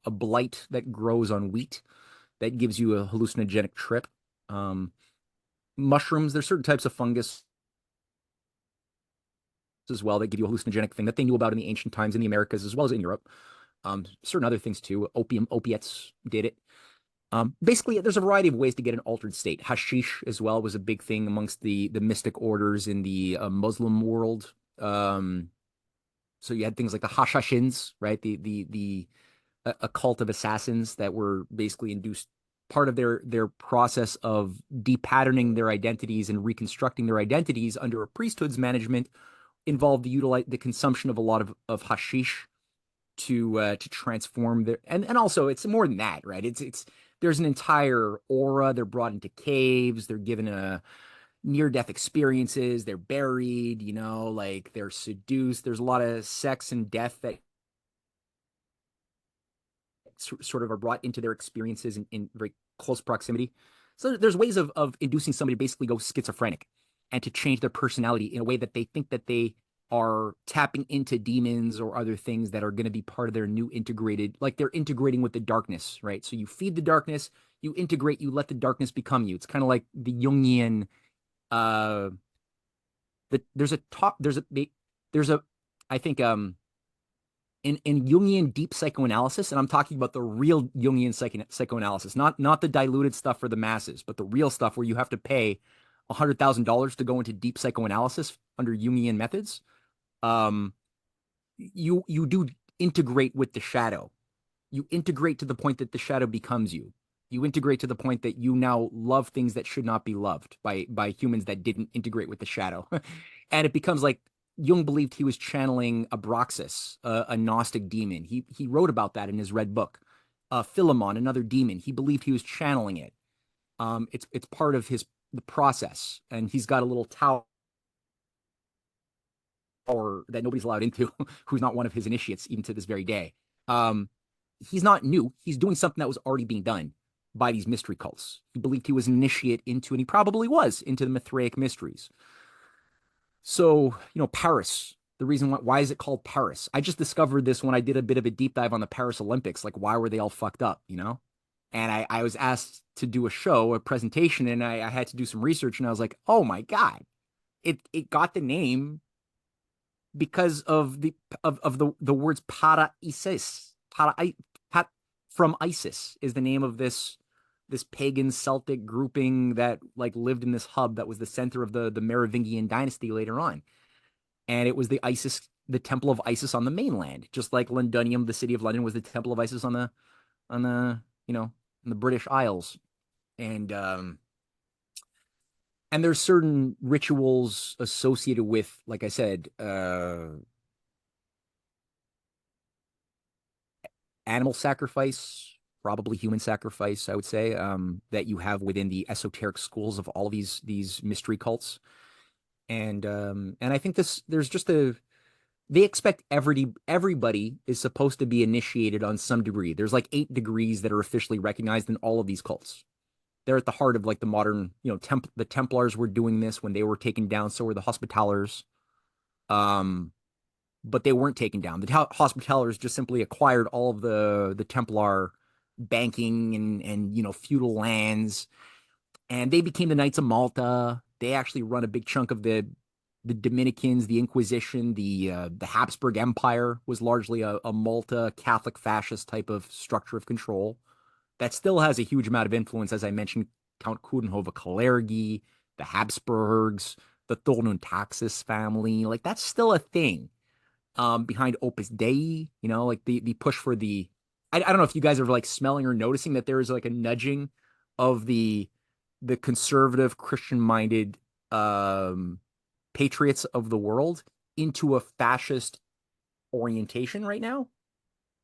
blight that grows on wheat that gives you a hallucinogenic trip. Mushrooms, there's certain types of fungus as well that give you a hallucinogenic thing that they knew about in the ancient times in the Americas as well as in Europe. Certain other things too. Opiates did it. Basically, there's a variety of ways to get an altered state. Hashish as well was a big thing amongst the mystic orders in the Muslim world. So you had things like the Hashashins, right? A cult of assassins that were basically induced. Part of their process of depatterning their identities and reconstructing their identities under a priesthood's management involved the consumption of a lot of hashish to transform their, and also it's more than that, right? It's there's an entire aura. They're brought into caves. They're given a near-death experiences. They're buried, like they're seduced. There's a lot of sex and death that sort of are brought into their experiences in very close proximity. So there's ways of inducing somebody to basically go schizophrenic and to change their personality in a way that they think that they are tapping into demons or other things that are going to be part of their new integrated, like they're integrating with the darkness, right? So you feed the darkness, you integrate, you let the darkness become you. It's kind of like the Jungian, I think, in Jungian deep psychoanalysis, and I'm talking about the real Jungian psychoanalysis, not the diluted stuff for the masses, but the real stuff where you have to pay $100,000 to go into deep psychoanalysis under Jungian methods. You do integrate with the shadow. You integrate to the point that the shadow becomes you. You integrate to the point that you now love things that should not be loved by humans that didn't integrate with the shadow. And it becomes like Jung believed he was channeling Abraxas, a Gnostic demon. He wrote about that in his red book. Philemon, another demon. He believed he was channeling it. It's part of the process, and he's got a little tower that nobody's allowed into, who's not one of his initiates even to this very day. He's not new. He's doing something that was already being done by these mystery cults. He believed he was an initiate into, and he probably was, into the Mithraic mysteries. So, Paris, the reason why is it called Paris? I just discovered this when I did a bit of a deep dive on the Paris Olympics. Like, why were they all fucked up, And I was asked to do a presentation, and I had to do some research, and I was like, oh my God, it got the name because of the words para-Isis. From Isis is the name of this pagan Celtic grouping that lived in this hub that was the center of the Merovingian dynasty later on. And it was the temple of Isis on the mainland, just like Londinium, the city of London, was the temple of Isis on the British Isles. And there's certain rituals associated with, like I said, animal sacrifice, probably human sacrifice, I would say, that you have within the esoteric schools of all of these mystery cults. And I think there's just they expect everybody is supposed to be initiated on some degree. There's 8 degrees that are officially recognized in all of these cults. They're at the heart of the modern, the Templars were doing this when they were taken down. So were the Hospitallers. But they weren't taken down. The Hospitallers just simply acquired all of the Templar banking and feudal lands, and they became the Knights of Malta. They actually run a big chunk of the Dominicans, the Inquisition, the Habsburg Empire was largely a Malta Catholic fascist type of structure of control that still has a huge amount of influence. As I mentioned, Count Coudenhove of Kalergi, the Habsburgs, the Thornton-Taxis family, that's still a thing. Behind Opus Dei, the push for the, I don't know if you guys are smelling or noticing that there is a nudging of the conservative Christian-minded patriots of the world into a fascist orientation right now.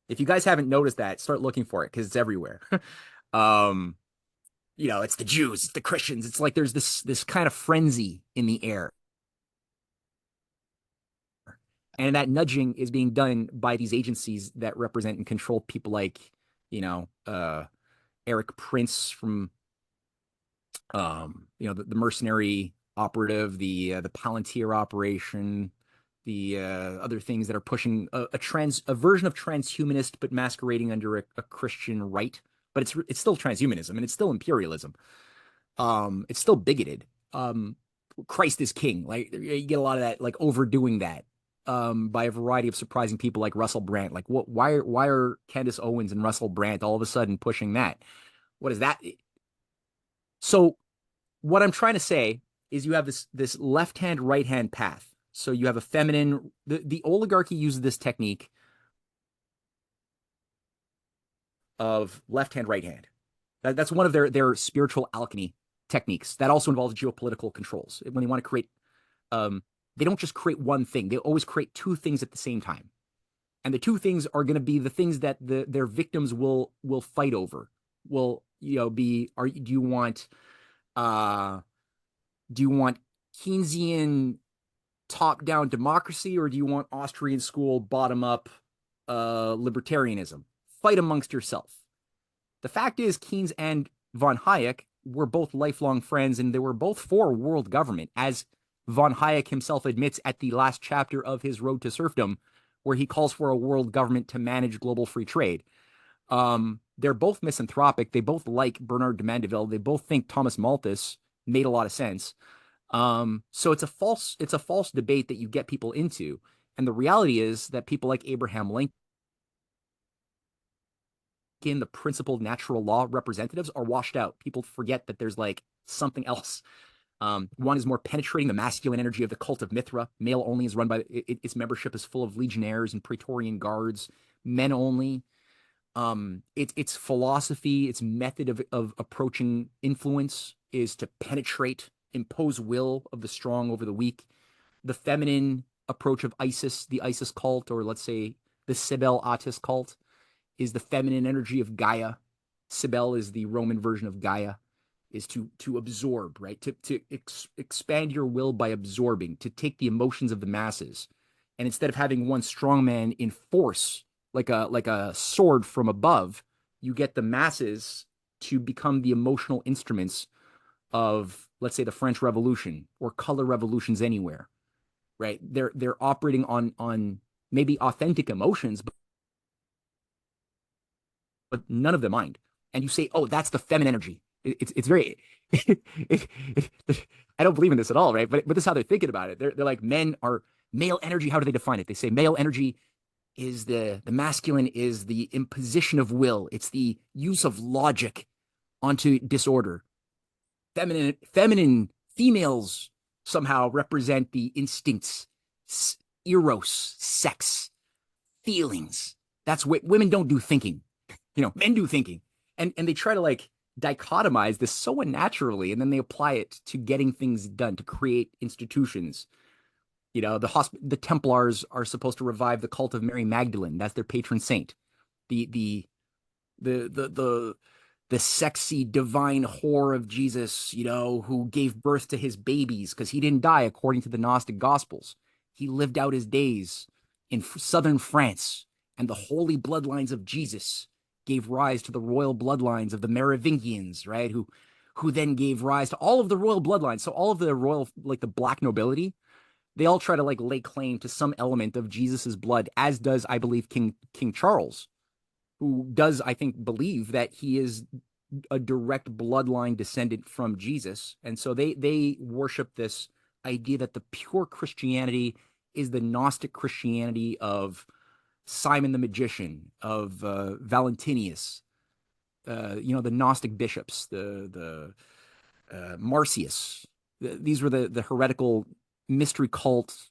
If you guys haven't noticed that, start looking for it because it's everywhere. It's the Jews, it's the Christians. It's there's this kind of frenzy in the air. And that nudging is being done by these agencies that represent and control people like, Eric Prince from, the mercenary operative, the Palantir operation, the other things that are pushing a version of transhumanist, but masquerading under a Christian right. But it's still transhumanism, and it's still imperialism. It's still bigoted. Christ is king. Like, you get a lot of that, like, overdoing that by a variety of surprising people like Russell Brand. Like, why are Candace Owens and Russell Brand all of a sudden pushing that? What is that? So what I'm trying to say is you have this left-hand, right-hand path. So you have a feminine, the oligarchy uses this technique of left hand, right hand. That's one of their spiritual alchemy techniques. That also involves geopolitical controls. When they want to create, they don't just create one thing. They always create two things at the same time. And the two things are going to be the things that their victims will fight over. Do you want Keynesian top-down democracy, or do you want Austrian school bottom-up libertarianism? Fight amongst yourself. The fact is, Keynes and von Hayek were both lifelong friends, and they were both for world government, as von Hayek himself admits at the last chapter of his Road to Serfdom, where he calls for a world government to manage global free trade. They're both misanthropic. They both like Bernard de Mandeville. They both think Thomas Malthus made a lot of sense. So it's a false debate that you get people into. And the reality is that people like Abraham Lincoln, the principled natural law representatives, are washed out. People forget that there's like something else. One is more penetrating, the masculine energy of the cult of Mithra. Male only is run by its membership is full of legionnaires and Praetorian guards. Men only. Its philosophy, its method of approaching influence is to penetrate, impose will of the strong over the weak. The feminine approach of Isis, the Isis cult, or let's say the Cybele Atis cult, is the feminine energy of Gaia. Cybele is the Roman version of Gaia, is to absorb, right? To expand your will by absorbing, to take the emotions of the masses. And instead of having one strong man enforce like a sword from above, you get the masses to become the emotional instruments of, let's say, the French Revolution or color revolutions anywhere, right? They're operating on maybe authentic emotions, but none of them mind. And you say, oh, that's the feminine energy. It's very, I don't believe in this at all, right? But this is how they're thinking about it. They're like, men are male energy. How do they define it? They say male energy is the masculine is the imposition of will. It's the use of logic onto disorder. Feminine females somehow represent the instincts, eros, sex, feelings. That's what women don't do thinking. Men do thinking. And they try to like dichotomize this so unnaturally, and then they apply it to getting things done, to create institutions. The Templars are supposed to revive the cult of Mary Magdalene. That's their patron saint. The sexy divine whore of Jesus, who gave birth to his babies because he didn't die according to the Gnostic Gospels. He lived out his days in southern France, and the holy bloodlines of Jesus gave rise to the royal bloodlines of the Merovingians, right? Who then gave rise to all of the royal bloodlines. So all of the royal, like the black nobility, they all try to like lay claim to some element of Jesus's blood, as does, I believe, King Charles, who does, I think, believe that he is a direct bloodline descendant from Jesus. And so they worship this idea that the pure Christianity is the Gnostic Christianity of Simon the Magician, of Valentinius, the Gnostic bishops, the Marcius. These were the heretical mystery cult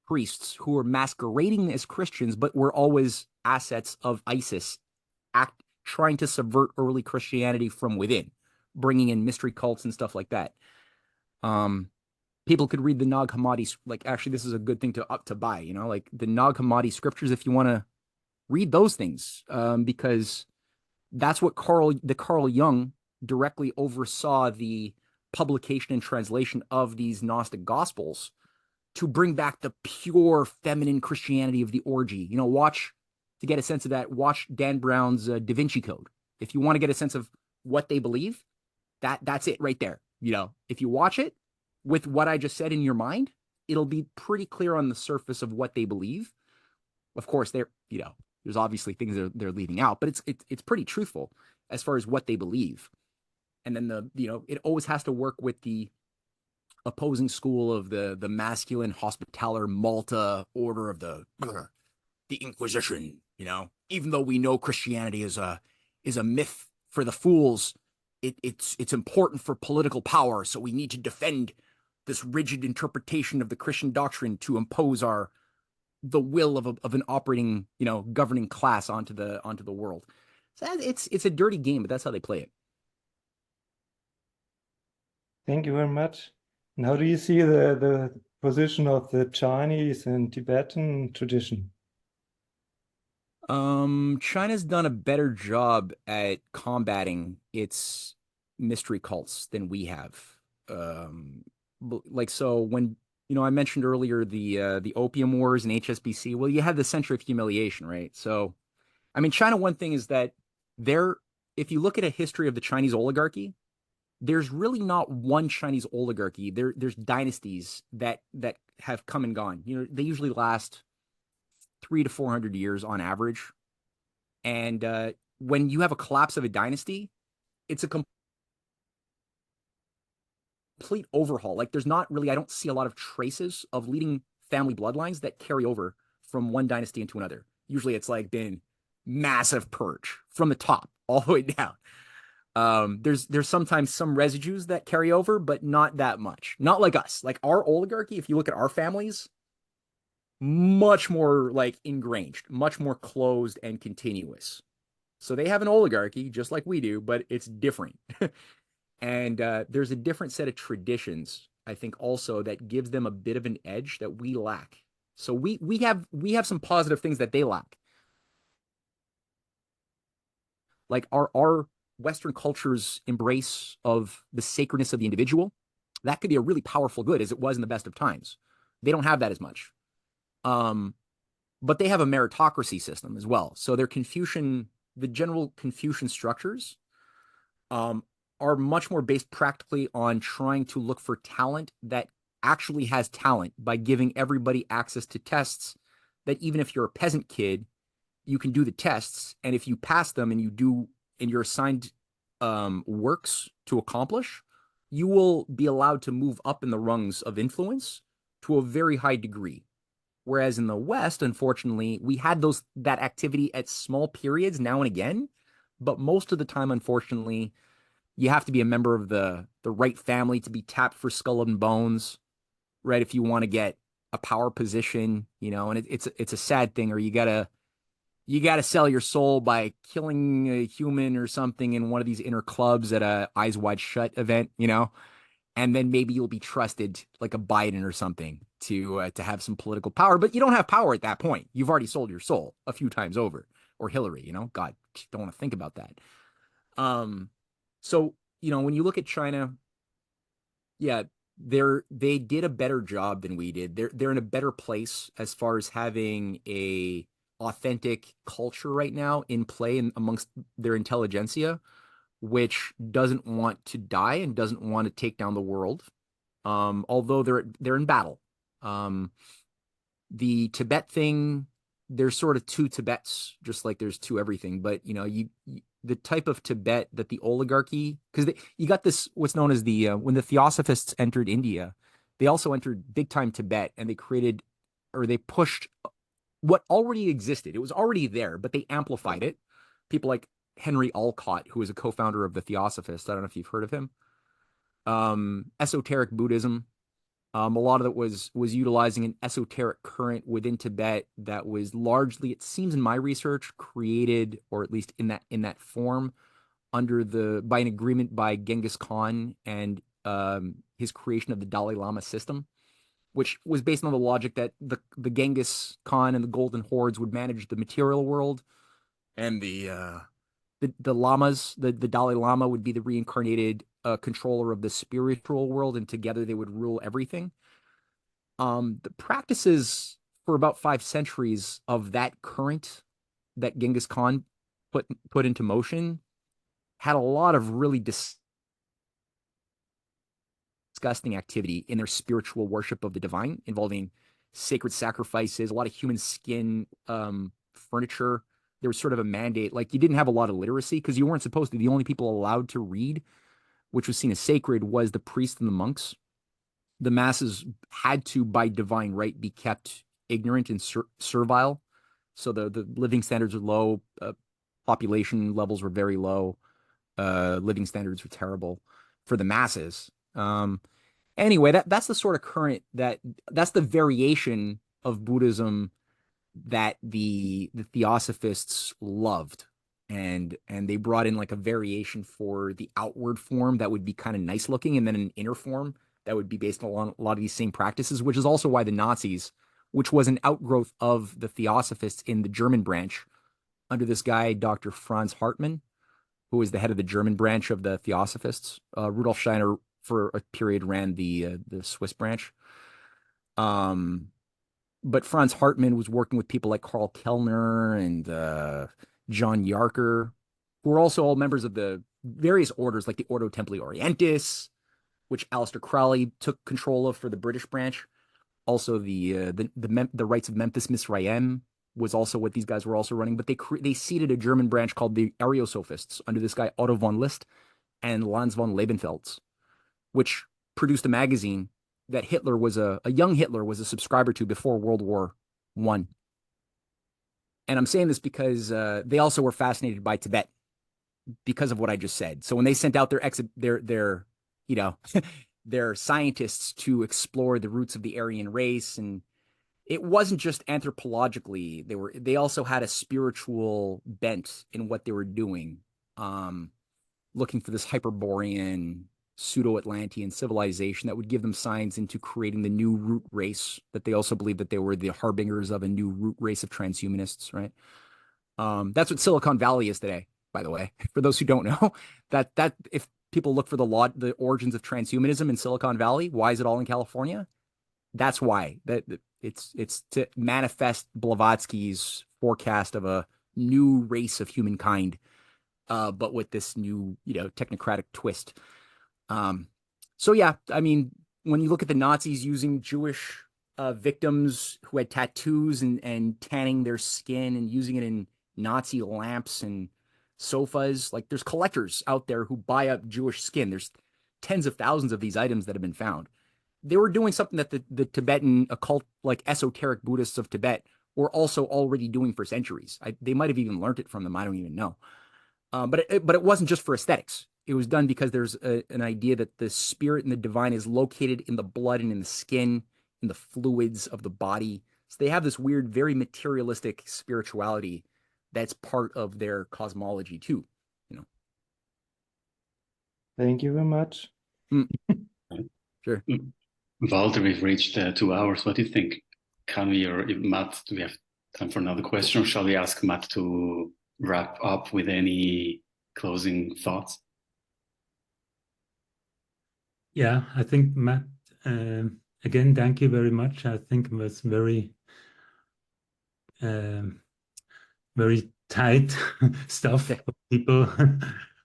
priests who were masquerading as Christians, but were always assets of ISIS, trying to subvert early Christianity from within, bringing in mystery cults and stuff like that. People could read the Nag Hammadi, like, actually, this is a good thing to buy, like the Nag Hammadi scriptures, if you want to read those things, because that's what Carl Jung directly oversaw the publication and translation of these Gnostic Gospels to bring back the pure feminine Christianity of the orgy. You know, watch to get a sense of that. Watch Dan Brown's Da Vinci Code. If you want to get a sense of what they believe, that's it right there. You know, if you watch it with what I just said in your mind, it'll be pretty clear on the surface of what they believe. Of course, there's obviously things they're leaving out, but it's pretty truthful as far as what they believe. And then it always has to work with the opposing school of the masculine hospitaller Malta order of the Inquisition. You know, even though we know Christianity is a myth for the fools, it's important for political power, so we need to defend this rigid interpretation of the Christian doctrine to impose the will of an operating, governing class onto the world. So it's a dirty game, but that's how they play it. Thank you very much. And how do you see the position of the Chinese and Tibetan tradition? China's done a better job at combating its mystery cults than we have. So when I mentioned earlier the opium wars and HSBC, well, you had the Century of Humiliation, right? So, I mean, China, one thing is that if you look at a history of the Chinese oligarchy, there's really not one Chinese oligarchy. There's dynasties that have come and gone. You know, they usually last 300 to 400 years on average. And when you have a collapse of a dynasty, it's a complete overhaul. Like there's not really, I don't see a lot of traces of leading family bloodlines that carry over from one dynasty into another. Usually it's like been massive purge from the top all the way down. There's sometimes some residues that carry over, but not that much. Not like us. Like our oligarchy, if you look at our families, much more like ingrained, much more closed and continuous. So they have an oligarchy just like we do, but it's different. And there's a different set of traditions, I think, also that gives them a bit of an edge that we lack. So we have some positive things that they lack. Like our Western culture's embrace of the sacredness of the individual, that could be a really powerful good, as it was in the best of times. They don't have that as much. But they have a meritocracy system as well. So their the general Confucian structures are much more based practically on trying to look for talent that actually has talent by giving everybody access to tests that even if you're a peasant kid, you can do the tests. And if you pass them and you're assigned works to accomplish, you will be allowed to move up in the rungs of influence to a very high degree. Whereas in the West, unfortunately, we had that activity at small periods now and again, but most of the time, unfortunately, you have to be a member of the right family to be tapped for skull and bones, right? If you want to get a power position, and it's a sad thing, or you gotta sell your soul by killing a human or something in one of these inner clubs at a Eyes Wide Shut event, and then maybe you'll be trusted like a Biden or something to have some political power, but you don't have power at that point. You've already sold your soul a few times over, or Hillary, God, don't want to think about that. So, when you look at China, yeah, they did a better job than we did. They're in a better place as far as having a authentic culture right now in play amongst their intelligentsia, which doesn't want to die and doesn't want to take down the world. Although they're in battle. The Tibet thing, there's sort of two Tibets, just like there's two everything. But the type of Tibet that the oligarchy, because you got this, what's known as when the Theosophists entered India, they also entered big time Tibet, and they pushed what already existed. It was already there, but they amplified it. People like Henry Alcott, who was a co-founder of the Theosophists. I don't know if you've heard of him. Esoteric Buddhism. A lot of it was utilizing an esoteric current within Tibet that was largely, it seems in my research, created, or at least in that form, by an agreement by Genghis Khan and his creation of the Dalai Lama system, which was based on the logic that the Genghis Khan and the Golden Hordes would manage the material world, and the lamas, the Dalai Lama would be the reincarnated controller of the spiritual world, and together they would rule everything. The practices for about 5 centuries of that current that Genghis Khan put into motion had a lot of really disgusting activity in their spiritual worship of the divine, involving sacred sacrifices, a lot of human skin, furniture. There was sort of a mandate, like you didn't have a lot of literacy because you weren't supposed to. The only people allowed to read, which was seen as sacred, was the priests and the monks. The masses had to, by divine right, be kept ignorant and servile. So the living standards were low, population levels were very low, living standards were terrible for the masses. Anyway, that's the sort of current that's the variation of Buddhism that the Theosophists loved. And they brought in like a variation for the outward form that would be kind of nice looking, and then an inner form that would be based on a lot of these same practices, which is also why the Nazis, which was an outgrowth of the Theosophists in the German branch, under this guy, Dr. Franz Hartmann, who was the head of the German branch of the Theosophists. Rudolf Steiner, for a period, ran the Swiss branch. But Franz Hartmann was working with people like Karl Kellner and John Yarker, who were also all members of the various orders, like the Ordo Templi Orientis, which Aleister Crowley took control of for the British branch. Also, the Rites of Memphis Misraim was also what these guys were also running. But they seeded a German branch called the Ariosophists under this guy Otto von List and Lanz von Lebenfels, which produced a magazine that Hitler was a young Hitler was a subscriber to before World War I. And I'm saying this because they also were fascinated by Tibet because of what I just said. So when they sent out their their scientists to explore the roots of the Aryan race, and it wasn't just anthropologically, they also had a spiritual bent in what they were doing, looking for this Hyperborean pseudo-Atlantean civilization that would give them signs into creating the new root race, that they also believed that they were the harbingers of a new root race of transhumanists, right? That's what Silicon Valley is today, by the way, for those who don't know. that if people look for the origins of transhumanism in Silicon Valley, why is it all in California? That's why. That it's to manifest Blavatsky's forecast of a new race of humankind, but with this new, technocratic twist. So yeah, I mean, when you look at the Nazis using Jewish victims who had tattoos and tanning their skin and using it in Nazi lamps and sofas, like there's collectors out there who buy up Jewish skin. There's tens of thousands of these items that have been found. They were doing something that the Tibetan occult, like esoteric Buddhists of Tibet, were also already doing for centuries. They might have even learned it from them. I don't even know. But it wasn't just for aesthetics. It was done because there's an idea that the spirit and the divine is located in the blood and in the skin, in the fluids of the body. So they have this weird, very materialistic spirituality that's part of their cosmology too. Thank you very much. Sure. Walter, we've reached 2 hours. What do you think? Can we, or Matt, do we have time for another question, or shall we ask Matt to wrap up with any closing thoughts? Yeah, I think Matt, again, thank you very much. I think it was very, very tight stuff for people,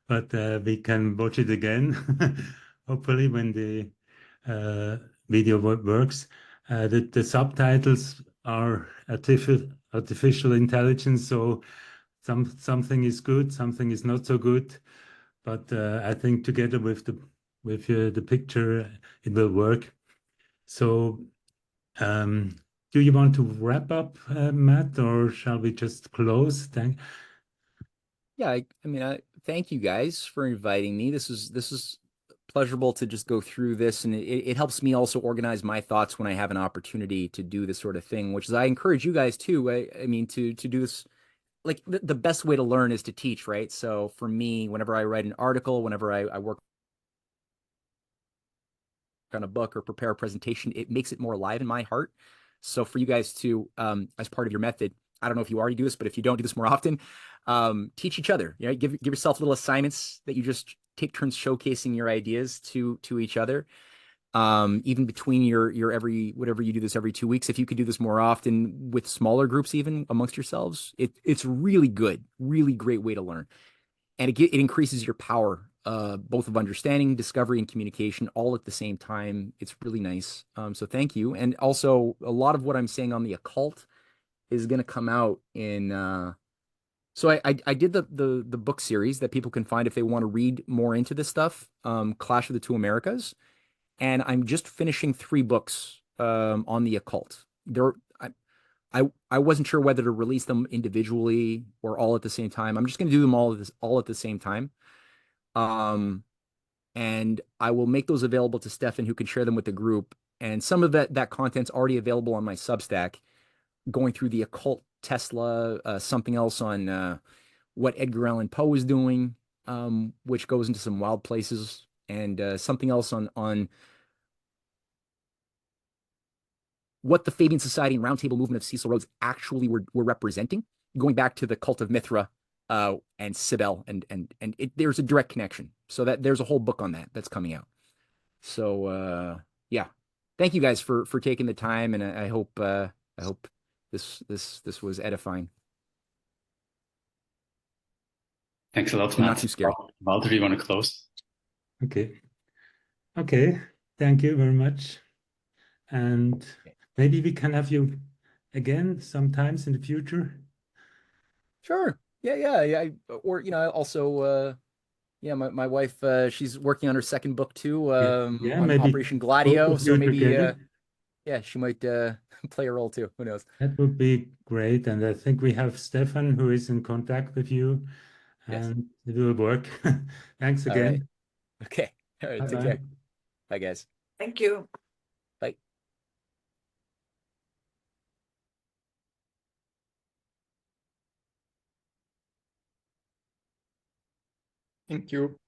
but we can watch it again, hopefully, when the video works. The subtitles are artificial intelligence, so something is good, something is not so good, but I think together with the picture, it will work. So, do you want to wrap up, Matt, or shall we just close? Yeah, I mean, thank you guys for inviting me. This is pleasurable to just go through this, and it helps me also organize my thoughts when I have an opportunity to do this sort of thing, which is I encourage you guys too. I mean, to do this. Like the best way to learn is to teach, right? So for me, whenever I write an article, whenever I work on a book or prepare a presentation, it makes it more alive in my heart. So for you guys to, as part of your method, I don't know if you already do this, but if you don't do this more often, teach each other. Give yourself little assignments that you just take turns showcasing your ideas to each other. even between your every, whatever you do this every 2 weeks, if you could do this more often with smaller groups, even amongst yourselves, it's really good, really great way to learn. And it increases your power, both of understanding, discovery, and communication all at the same time. It's really nice. So thank you. And also, a lot of what I'm saying on the occult is going to come out in. So I did the book series that people can find if they want to read more into this stuff, Clash of the Two Americas, and I'm just finishing 3 books on the occult. I wasn't sure whether to release them individually or all at the same time. I'm just going to do them all at the same time. And I will make those available to Stefan, who can share them with the group. And some of that content's already available on my Substack, going through the occult Tesla, something else on what Edgar Allan Poe is doing, which goes into some wild places, and something else on what the Fabian Society and Roundtable movement of Cecil Rhodes actually were representing, going back to the cult of Mithra and Cybele, and there's a direct connection. So that there's a whole book on that's coming out. So yeah, thank you guys for taking the time, and I hope this was edifying. Thanks a lot, And Matt. not too scary. Walter, you want to close? Okay. Thank you very much. And maybe we can have you again sometimes in the future. Sure. Yeah. Or also my wife, she's working on her second book too, on maybe Operation Gladio. both of So you maybe together. yeah, she might play a role too. Who knows? That would be great. And I think we have Stefan who is in contact with you, Yes. and it will work. Thanks All right. again. Okay. All right. Take Bye-bye. care. Bye, guys. Thank you. Bye. Thank you.